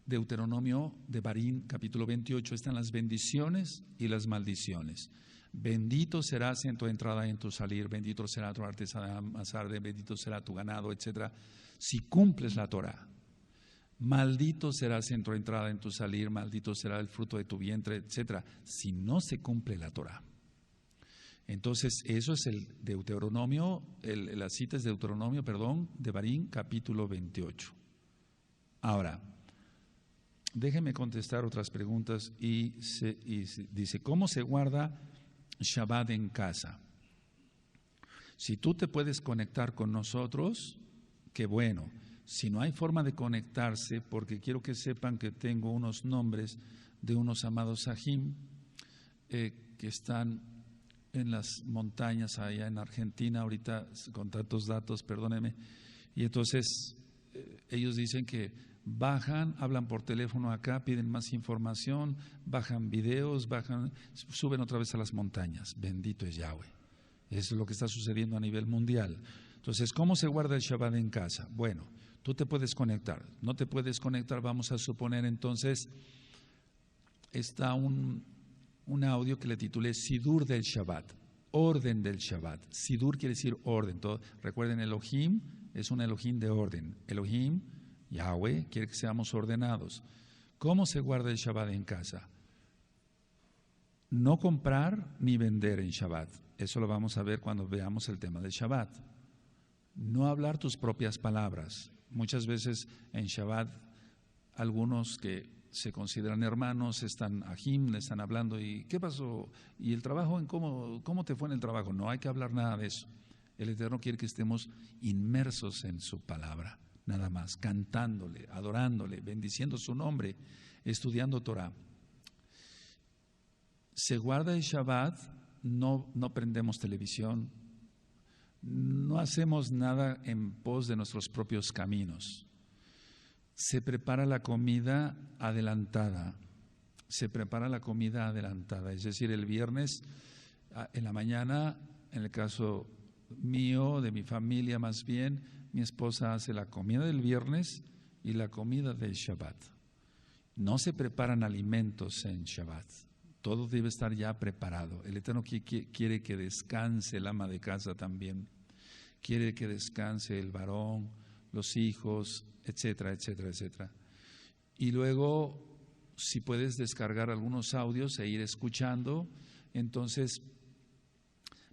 Deuteronomio de Barín, capítulo 28, están las bendiciones y las maldiciones. Bendito serás en tu entrada y en tu salir, bendito será tu artesana, bendito será tu ganado, etc. Si cumples la Torah. Maldito serás en tu entrada, en tu salir, maldito será el fruto de tu vientre, etc. Si no se cumple la Torah. Entonces, eso es el Deuteronomio, la cita es Deuteronomio, de Barín, capítulo 28. Ahora, déjenme contestar otras preguntas y dice, ¿cómo se guarda Shabbat en casa? Si tú te puedes conectar con nosotros, qué bueno. Si no hay forma de conectarse, porque quiero que sepan que tengo unos nombres de unos amados Sahim que están en las montañas allá en Argentina, ahorita con tantos datos, perdónenme, y entonces ellos dicen que bajan, hablan por teléfono acá, piden más información, bajan videos, suben otra vez a las montañas. Bendito es Yahweh. Eso es lo que está sucediendo a nivel mundial. Entonces, ¿cómo se guarda el Shabbat en casa? Bueno, tú te puedes conectar. No te puedes conectar, vamos a suponer entonces, está un audio que le titulé Sidur del Shabbat, orden del Shabbat. Sidur quiere decir orden. Recuerden, Elohim es un Elohim de orden. Elohim, Yahweh, quiere que seamos ordenados. ¿Cómo se guarda el Shabbat en casa? No comprar ni vender en Shabbat. Eso lo vamos a ver cuando veamos el tema del Shabbat. No hablar tus propias palabras. Muchas veces en Shabbat algunos que se consideran hermanos, están ajim, le están hablando y ¿qué pasó? ¿Y el trabajo? ¿Cómo te fue en el trabajo? No hay que hablar nada de eso. El Eterno quiere que estemos inmersos en su palabra, nada más, cantándole, adorándole, bendiciendo su nombre, estudiando Torah. Se guarda el Shabbat, no prendemos televisión, no hacemos nada en pos de nuestros propios caminos. Se prepara la comida adelantada, es decir, el viernes en la mañana, en el caso mío, de mi familia más bien, mi esposa hace la comida del viernes y la comida del Shabbat. No se preparan alimentos en Shabbat. Todo debe estar ya preparado. El Eterno quiere que descanse el ama de casa también. Quiere que descanse el varón, los hijos, etcétera, etcétera, etcétera. Y luego, si puedes descargar algunos audios e ir escuchando, entonces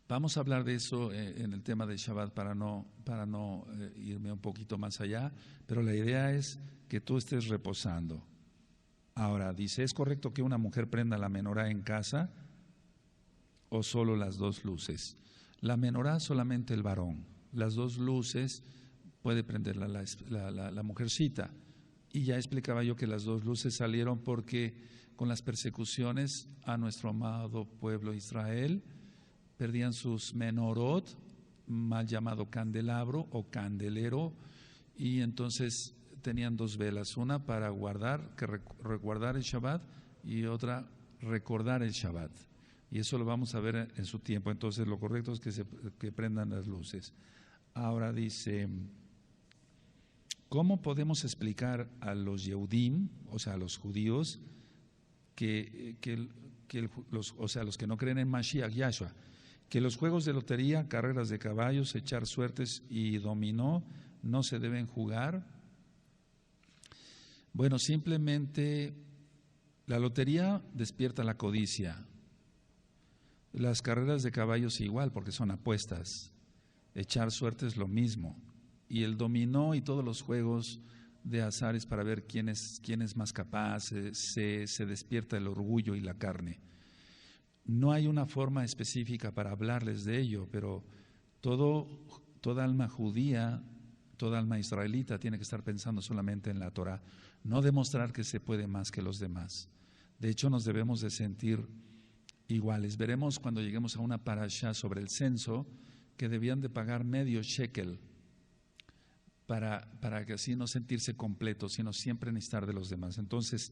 vamos a hablar de eso en el tema de Shabbat para no irme un poquito más allá, pero la idea es que tú estés reposando. Ahora, dice, ¿es correcto que una mujer prenda la menorá en casa o solo las dos luces? La menorá solamente el varón, las dos luces puede prenderla la mujercita. Y ya explicaba yo que las dos luces salieron porque con las persecuciones a nuestro amado pueblo Israel, perdían sus menorot, mal llamado candelabro o candelero, y entonces tenían dos velas, una para resguardar el Shabbat y otra recordar el Shabbat. Y eso lo vamos a ver en su tiempo. Entonces lo correcto es que prendan las luces. Ahora dice, ¿cómo podemos explicar a los Yehudim, o sea, a los judíos, los que no creen en Mashiach, Yahshua, que los juegos de lotería, carreras de caballos, echar suertes y dominó no se deben jugar? Bueno, simplemente la lotería despierta la codicia. Las carreras de caballos igual, porque son apuestas. Echar suerte es lo mismo. Y el dominó y todos los juegos de azares para ver quién es más capaz, se despierta el orgullo y la carne. No hay una forma específica para hablarles de ello, pero toda alma judía, toda alma israelita tiene que estar pensando solamente en la Torah, no demostrar que se puede más que los demás. De hecho, nos debemos de sentir iguales. Veremos cuando lleguemos a una parashá sobre el censo que debían de pagar medio shekel para que así no sentirse completos, sino siempre necesitar de los demás. Entonces,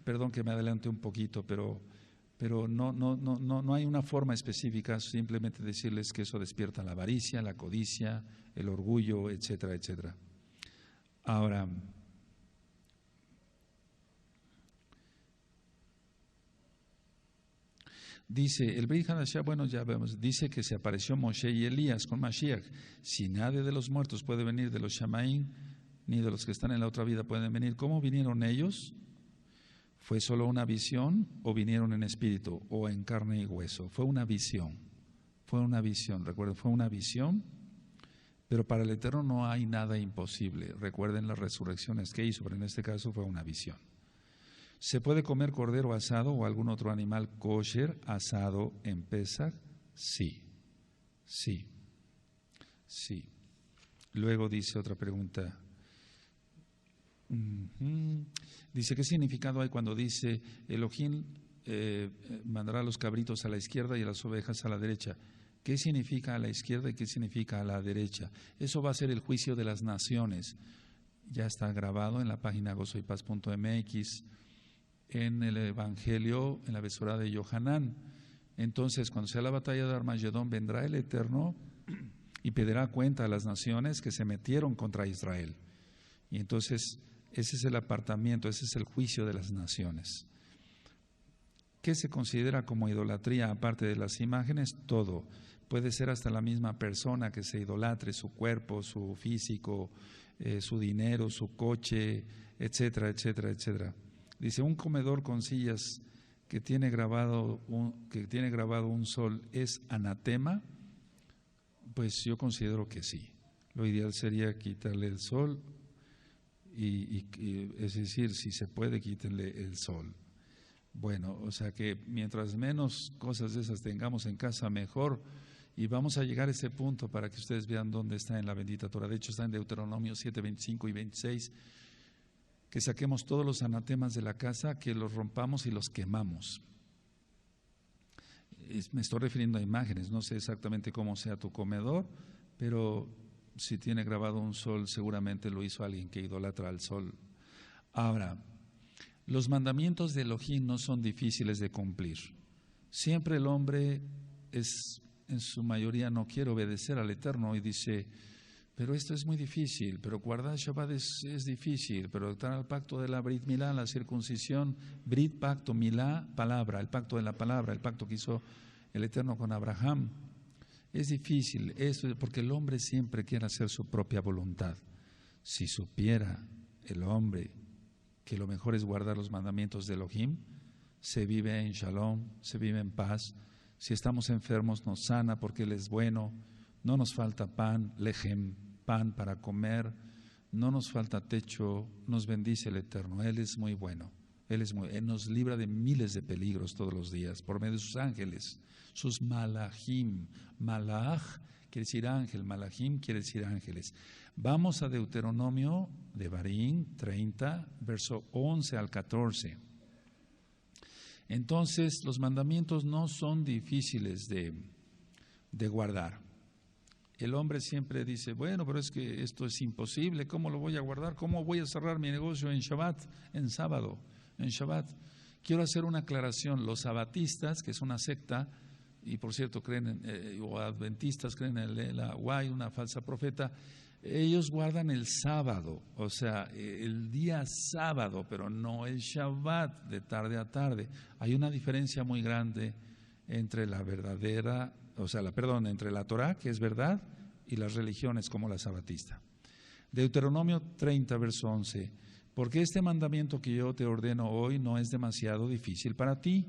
perdón que me adelante un poquito, pero no hay una forma específica, simplemente decirles que eso despierta la avaricia, la codicia, el orgullo, etcétera, etcétera. Ahora, dice el Brit Hadashah, bueno, ya vemos, dice que se apareció Moshe y Elías con Mashiach. Si nadie de los muertos puede venir de los Shamaim, ni de los que están en la otra vida pueden venir, ¿cómo vinieron ellos? ¿Fue solo una visión o vinieron en espíritu o en carne y hueso? Fue una visión, recuerden, fue una visión, pero para el Eterno no hay nada imposible. Recuerden las resurrecciones que hizo, pero en este caso fue una visión. ¿Se puede comer cordero asado o algún otro animal kosher asado en Pesach? Sí. Luego dice otra pregunta. Dice, ¿qué significado hay cuando dice Elohim mandará a los cabritos a la izquierda y a las ovejas a la derecha? ¿Qué significa a la izquierda y qué significa a la derecha? Eso va a ser el juicio de las naciones. Ya está grabado en la página gozoypaz.mx, en el Evangelio, en la Besorá de Yohanan. Entonces, cuando sea la batalla de Armagedón, vendrá el Eterno y pedirá cuenta a las naciones que se metieron contra Israel. Y entonces, ese es el apartamiento, ese es el juicio de las naciones. ¿Qué se considera como idolatría aparte de las imágenes? Todo. Puede ser hasta la misma persona que se idolatre, su cuerpo, su físico, su dinero, su coche, etcétera, etcétera, etcétera. Dice, un comedor con sillas que tiene grabado un sol, ¿es anatema? Pues yo considero que sí. Lo ideal sería quitarle el sol y es decir, si se puede, quítenle el sol. Bueno, o sea que mientras menos cosas de esas tengamos en casa, mejor. Y vamos a llegar a ese punto para que ustedes vean dónde está en la bendita Torah. De hecho, está en Deuteronomio 7, 25 y 26, que saquemos todos los anatemas de la casa, que los rompamos y los quemamos. Me estoy refiriendo a imágenes, no sé exactamente cómo sea tu comedor, pero si tiene grabado un sol, seguramente lo hizo alguien que idolatra al sol. Ahora, los mandamientos de Elohim no son difíciles de cumplir. Siempre el hombre en su mayoría no quiere obedecer al Eterno y dice, Pero esto es muy difícil, pero guardar Shabbat es difícil, pero entrar al pacto de la Brit Milá, la circuncisión, Brit, pacto, Milá, palabra, el pacto de la palabra, el pacto que hizo el Eterno con Abraham, es difícil, eso porque el hombre siempre quiere hacer su propia voluntad. Si supiera el hombre que lo mejor es guardar los mandamientos de Elohim, se vive en shalom, se vive en paz. Si estamos enfermos nos sana porque Él es bueno, no nos falta pan, lejem, pan para comer, no nos falta techo, nos bendice el Eterno, Él es muy bueno, Él nos libra de miles de peligros todos los días por medio de sus ángeles, sus malachim. Malach quiere decir ángel, malachim quiere decir ángeles. Vamos a Deuteronomio de Barín 30, verso 11 al 14. Entonces, los mandamientos no son difíciles de guardar. El hombre siempre dice, bueno, pero es que esto es imposible, ¿cómo lo voy a guardar? ¿Cómo voy a cerrar mi negocio en Shabbat, en sábado, en Shabbat? Quiero hacer una aclaración. Los sabatistas, que es una secta, y por cierto creen o adventistas creen en la Guay, una falsa profeta, ellos guardan el sábado, o sea, el día sábado, pero no el Shabbat de tarde a tarde. Hay una diferencia muy grande entre la verdadera, entre la Torah, que es verdad, y las religiones como la sabatista. Deuteronomio 30, verso 11. Porque este mandamiento que yo te ordeno hoy no es demasiado difícil para ti,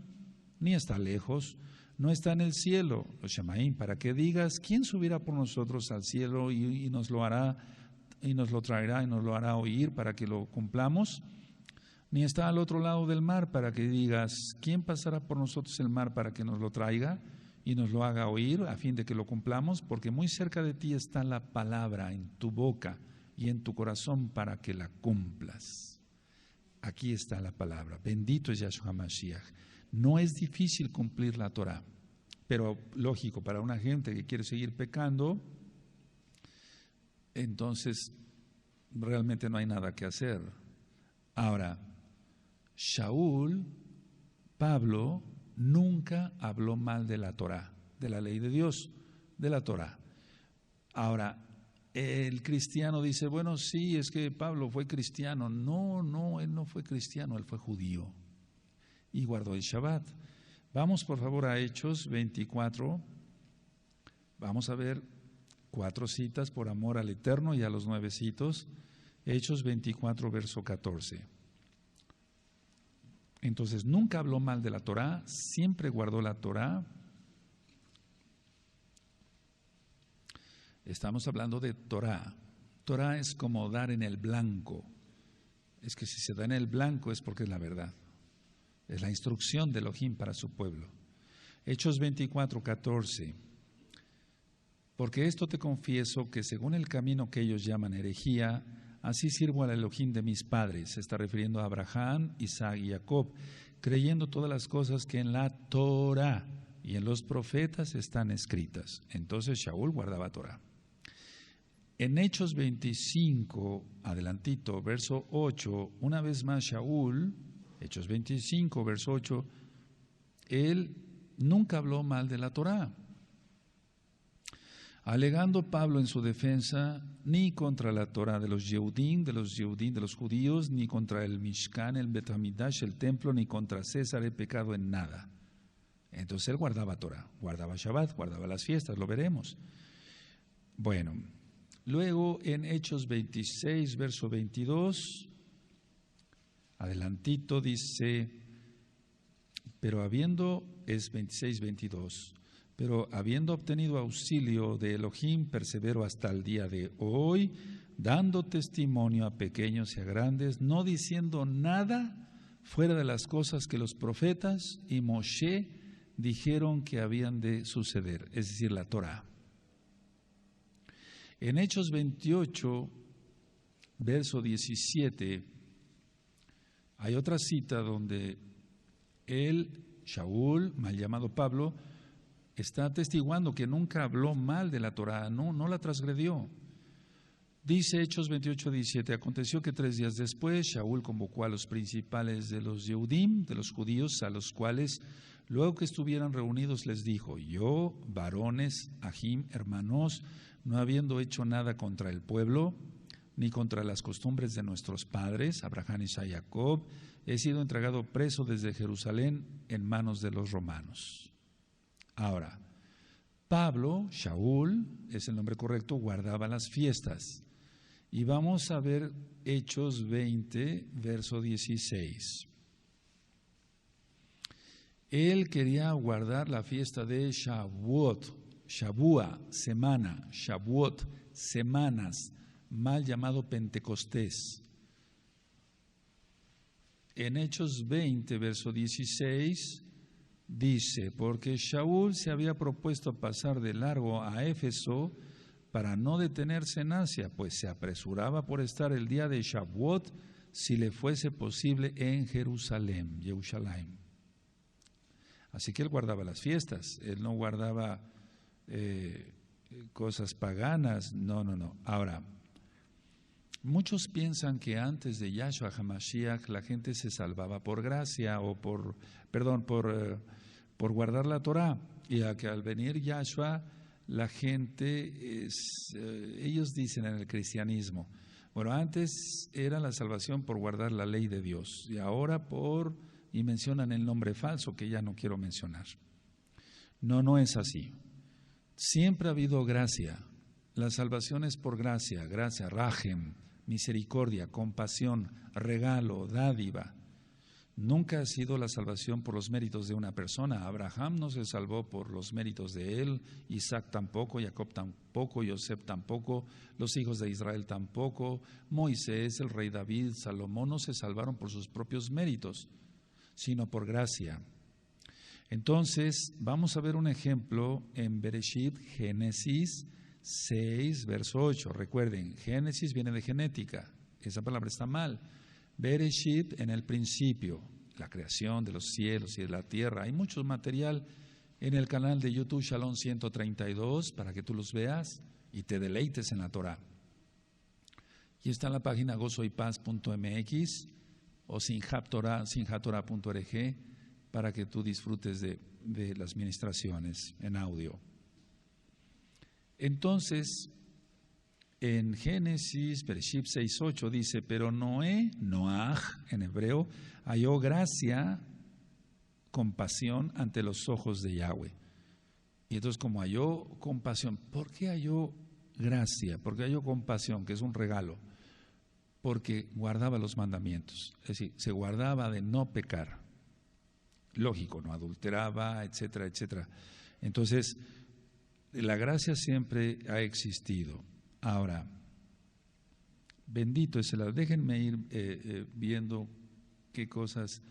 ni está lejos, no está en el cielo, los Shemaim, para que digas, ¿quién subirá por nosotros al cielo y nos lo hará, y nos lo traerá y nos lo hará oír para que lo cumplamos? Ni está al otro lado del mar para que digas, ¿quién pasará por nosotros el mar para que nos lo traiga y nos lo haga oír a fin de que lo cumplamos? Porque muy cerca de ti está la palabra en tu boca y en tu corazón para que la cumplas. Aquí está la palabra. Bendito es Yahshua Mashiach. No es difícil cumplir la Torah, pero lógico, para una gente que quiere seguir pecando, entonces realmente no hay nada que hacer. Ahora, Shaul, Pablo, nunca habló mal de la Torah, de la ley de Dios, de la Torah. Ahora, el cristiano dice, bueno, sí, es que Pablo fue cristiano. No, él no fue cristiano, él fue judío y guardó el Shabbat. Vamos por favor a Hechos 24, vamos a ver 4 citas por amor al Eterno y a los nuevecitos. Hechos 24, verso 14. Entonces, nunca habló mal de la Torah, siempre guardó la Torah. Estamos hablando de Torah. Torah es como dar en el blanco. Es que si se da en el blanco es porque es la verdad. Es la instrucción de Elohim para su pueblo. Hechos 24, 14. Porque esto te confieso que según el camino que ellos llaman herejía, así sirvo al Elohim de mis padres. Se está refiriendo a Abraham, Isaac y Jacob, creyendo todas las cosas que en la Torah y en los profetas están escritas. Entonces Shaul guardaba Torah. En Hechos 25, adelantito, verso 8, una vez más Shaul, Hechos 25, verso 8, él nunca habló mal de la Torah. Alegando Pablo en su defensa, ni contra la Torah de los Yehudim, de los judíos, ni contra el Mishkan, el Bet Hamidash, el templo, ni contra César he pecado en nada. Entonces él guardaba Torah, guardaba Shabbat, guardaba las fiestas, lo veremos. Bueno, luego en Hechos 26, verso 22, adelantito dice, es 26, 22, pero habiendo obtenido auxilio de Elohim, persevero hasta el día de hoy, dando testimonio a pequeños y a grandes, no diciendo nada fuera de las cosas que los profetas y Moshe dijeron que habían de suceder, es decir, la Torah. En Hechos 28, verso 17, hay otra cita donde él, Shaul, mal llamado Pablo, está atestiguando que nunca habló mal de la Torah, no la transgredió. Dice Hechos 28, 17, aconteció que 3 días después Shaul convocó a los principales de los Yehudim, de los judíos, a los cuales luego que estuvieran reunidos les dijo, yo, varones, Ahim, hermanos, no habiendo hecho nada contra el pueblo, ni contra las costumbres de nuestros padres, Abraham, Isaac y Jacob, he sido entregado preso desde Jerusalén en manos de los romanos. Ahora, Pablo, Shaul, es el nombre correcto, guardaba las fiestas. Y vamos a ver Hechos 20, verso 16. Él quería guardar la fiesta de Shavuot, Shavua, semana, Shavuot, semanas, mal llamado Pentecostés. En Hechos 20, verso 16, dice, porque Shaul se había propuesto pasar de largo a Éfeso para no detenerse en Asia, pues se apresuraba por estar el día de Shavuot, si le fuese posible, en Jerusalén, Jerusalén. Así que él guardaba las fiestas, él no guardaba cosas paganas, no. Ahora, muchos piensan que antes de Yahshua HaMashiach la gente se salvaba por gracia o por guardar la Torah, y a que al venir Yahshua la gente, ellos dicen en el cristianismo, bueno, antes era la salvación por guardar la ley de Dios y ahora y mencionan el nombre falso que ya no quiero mencionar. No es así. Siempre ha habido gracia. La salvación es por gracia, rajem, misericordia, compasión, regalo, dádiva. Nunca ha sido la salvación por los méritos de una persona. Abraham no se salvó por los méritos de él, Isaac tampoco, Jacob tampoco, Yosef tampoco, los hijos de Israel tampoco, Moisés, el rey David, Salomón no se salvaron por sus propios méritos, sino por gracia. Entonces, vamos a ver un ejemplo en Bereshit, Génesis 6, verso 8. Recuerden, Génesis viene de genética, esa palabra está mal. Bereshit, en el principio, la creación de los cielos y de la tierra. Hay mucho material en el canal de YouTube Shalom 132 para que tú los veas y te deleites en la Torah. Y está en la página gozoypaz.mx o sinjatorah.org para que tú disfrutes de las ministraciones en audio. Entonces, en Génesis, Bereshit 6:8 dice, pero Noaj, en hebreo, halló gracia, compasión ante los ojos de Yahweh. Y entonces, como halló compasión, ¿por qué halló gracia? ¿Por qué halló compasión, que es un regalo? Porque guardaba los mandamientos, es decir, se guardaba de no pecar. Lógico, no adulteraba, etcétera, etcétera. Entonces, la gracia siempre ha existido. Ahora, bendito es el Adonai. Déjenme ir viendo qué cosas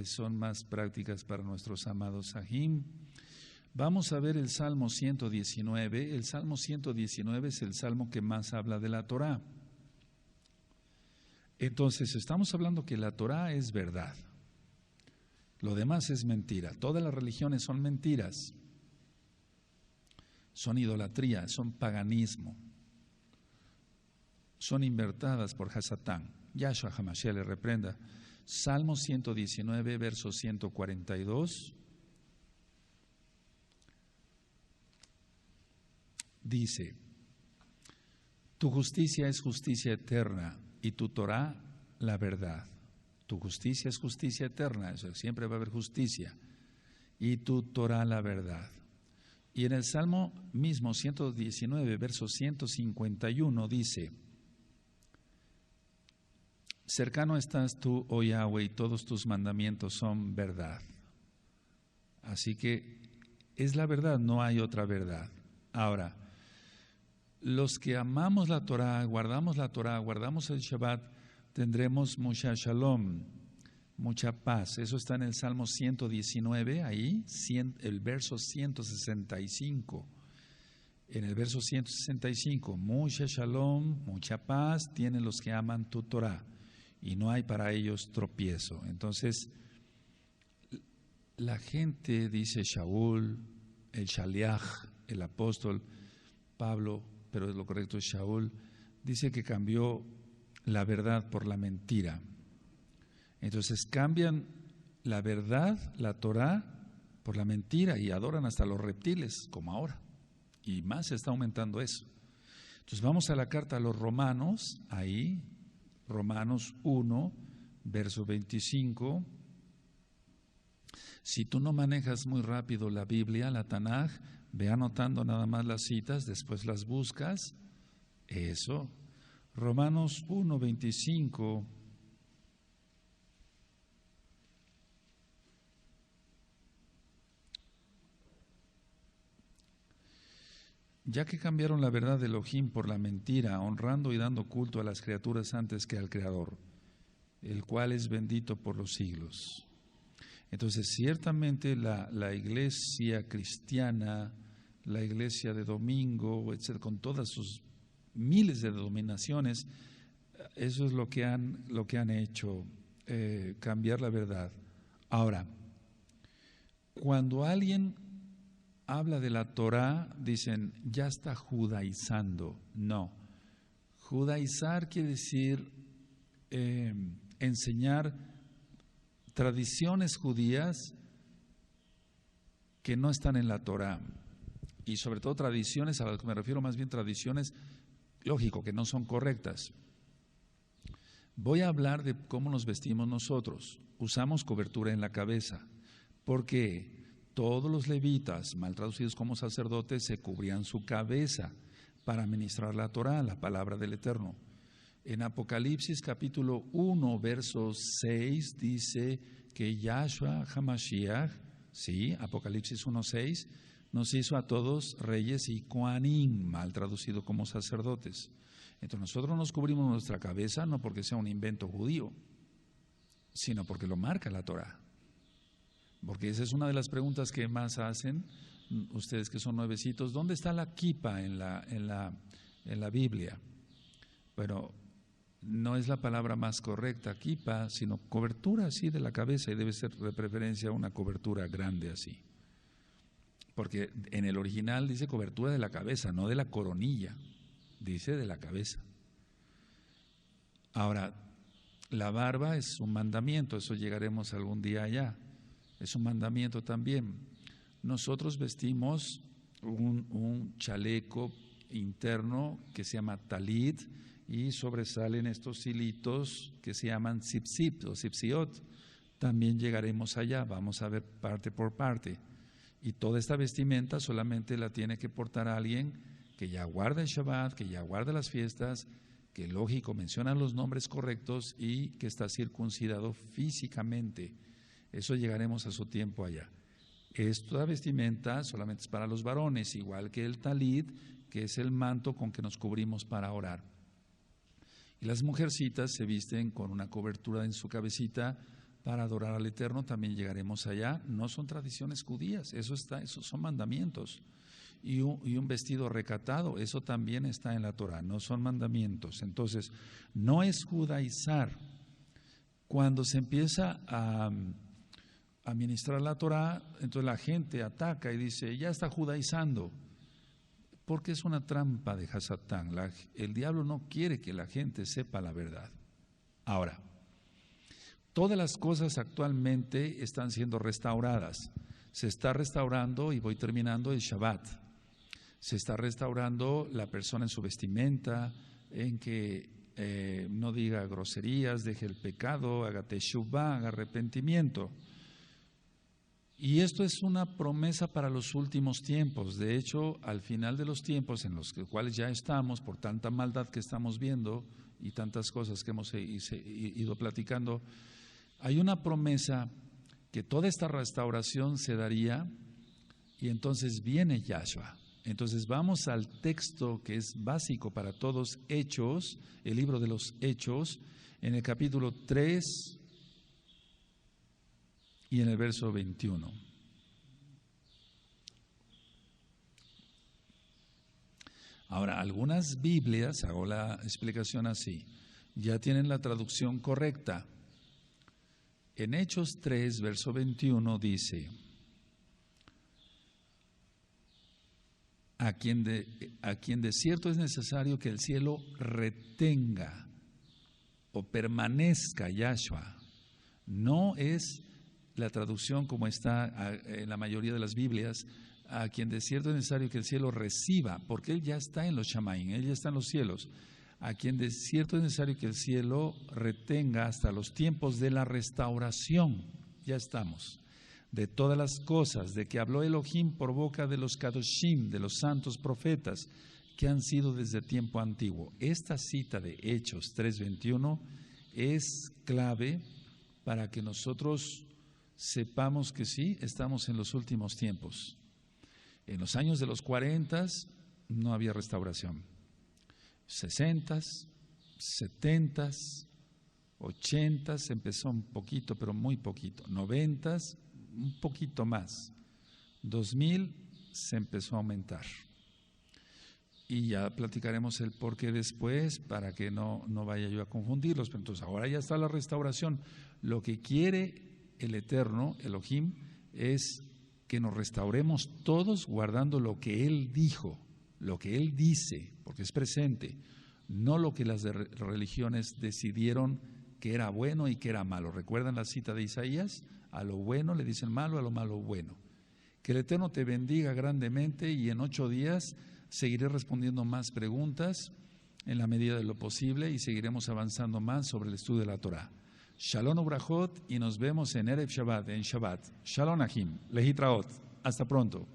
son más prácticas para nuestros amados Sahim. Vamos a ver el Salmo 119. El Salmo 119 es el salmo que más habla de la Torah. Entonces, estamos hablando que la Torah es verdad. Lo demás es mentira. Todas las religiones son mentiras. Son idolatría, son paganismo. Son inventadas por Hasatán. Yahshua HaMashiach le reprenda. Salmo 119, verso 142. Dice, tu justicia es justicia eterna y tu Torah la verdad. Tu justicia es justicia eterna, eso siempre va a haber justicia. Y tu Torah la verdad. Y en el Salmo mismo 119, verso 151 dice, cercano estás tú, oh Yahweh, y todos tus mandamientos son verdad. Así que es la verdad, no hay otra verdad. Ahora, los que amamos la Torah, guardamos el Shabbat, tendremos mucha shalom, mucha paz. Eso está en el Salmo 119, ahí, el verso 165. En el verso 165, mucha shalom, mucha paz tienen los que aman tu Torah, y no hay para ellos tropiezo. Entonces, la gente dice Shaul, el Shaliach, el apóstol Pablo, pero lo correcto es Shaul, dice que cambió la verdad por la mentira. Entonces cambian la verdad, la Torah, por la mentira y adoran hasta los reptiles, como ahora. Y más se está aumentando eso. Entonces vamos a la carta a los Romanos, ahí, Romanos 1, verso 25. Si tú no manejas muy rápido la Biblia, la Tanaj, ve anotando nada más las citas, después las buscas. Eso. Romanos 1, 25. Ya que cambiaron la verdad de Elohim por la mentira, honrando y dando culto a las criaturas antes que al Creador, el cual es bendito por los siglos. Entonces, ciertamente la iglesia cristiana, la iglesia de domingo, etcétera, con todas sus miles de denominaciones, eso es lo que han hecho, cambiar la verdad. Ahora, cuando alguien habla de la Torah, dicen, ya está judaizando. No, judaizar quiere decir enseñar tradiciones judías que no están en la Torah, y sobre todo tradiciones, a las que me refiero más bien tradiciones, lógico, que no son correctas. Voy a hablar de cómo nos vestimos nosotros. Usamos cobertura en la cabeza, porque todos los levitas, mal traducidos como sacerdotes, se cubrían su cabeza para ministrar la Torah, la palabra del Eterno. En Apocalipsis capítulo 1, verso 6, dice que Yahshua HaMashiach, sí, Apocalipsis 1, 6, nos hizo a todos reyes y kohanim, mal traducido como sacerdotes. Entonces nosotros nos cubrimos nuestra cabeza no porque sea un invento judío, sino porque lo marca la Torah. Porque esa es una de las preguntas que más hacen ustedes que son nuevecitos. ¿Dónde está la kipa en la Biblia? Bueno, no es la palabra más correcta, kipa, sino cobertura así de la cabeza, y debe ser de preferencia una cobertura grande así. Porque en el original dice cobertura de la cabeza, no de la coronilla, dice de la cabeza. Ahora, la barba es un mandamiento, eso llegaremos algún día allá. Es un mandamiento también. Nosotros vestimos un chaleco interno que se llama talit, y sobresalen estos hilitos que se llaman tzipzip o tzipziot. También llegaremos allá, vamos a ver parte por parte. Y toda esta vestimenta solamente la tiene que portar alguien que ya guarda el Shabbat, que ya guarda las fiestas, que lógico menciona los nombres correctos y que está circuncidado físicamente. Eso llegaremos a su tiempo allá. Esta vestimenta solamente es para los varones, igual que el talit, que es el manto con que nos cubrimos para orar. Y las mujercitas se visten con una cobertura en su cabecita para adorar al Eterno. También llegaremos allá. No son tradiciones judías, esos son mandamientos. Y un vestido recatado, eso también está en la Torah, no son mandamientos. Entonces, no es judaizar. Cuando se empieza a ministrar la Torah, entonces la gente ataca y dice, ya está judaizando, porque es una trampa de Hasatán. El diablo no quiere que la gente sepa la verdad. Ahora, todas las cosas actualmente están siendo restauradas. Se está restaurando, y voy terminando, el Shabbat. Se está restaurando la persona en su vestimenta, en que no diga groserías, deje el pecado, haga teshuvah, haga arrepentimiento. Y esto es una promesa para los últimos tiempos. De hecho, al final de los tiempos en los cuales ya estamos, por tanta maldad que estamos viendo y tantas cosas que hemos ido platicando, hay una promesa que toda esta restauración se daría, y entonces viene Yahshua. Entonces vamos al texto que es básico para todos, Hechos, el libro de los Hechos, en el capítulo 3 y en el verso 21. Ahora, algunas Biblias, hago la explicación así, ya tienen la traducción correcta. En Hechos 3, verso 21 dice, a quien de cierto es necesario que el cielo retenga o permanezca Yahshua. No es la traducción como está en la mayoría de las Biblias, a quien de cierto es necesario que el cielo reciba, porque Él ya está en los Shamaim, Él ya está en los cielos, a quien de cierto es necesario que el cielo retenga hasta los tiempos de la restauración, ya estamos, de todas las cosas, de que habló Elohim por boca de los Kadoshim, de los santos profetas, que han sido desde tiempo antiguo. Esta cita de Hechos 3:21 es clave para que nosotros sepamos que sí, estamos en los últimos tiempos. En los años de los 40 no había restauración. 60, 70, 80 empezó un poquito, pero muy poquito. 90, un poquito más. 2000 se empezó a aumentar. Y ya platicaremos el por qué después, para que no vaya yo a confundirlos. Pero entonces ahora ya está la restauración. Lo que quiere el Eterno, Elohim, es que nos restauremos todos guardando lo que Él dijo, lo que Él dice, porque es presente, no lo que las religiones decidieron que era bueno y que era malo. ¿Recuerdan la cita de Isaías? A lo bueno le dicen malo, a lo malo bueno. Que el Eterno te bendiga grandemente y en 8 días seguiré respondiendo más preguntas en la medida de lo posible y seguiremos avanzando más sobre el estudio de la Torah. Shalom ubrachot y nos vemos en Erev Shabbat, en Shabbat. Shalom Ahim, Lehitraot. Hasta pronto.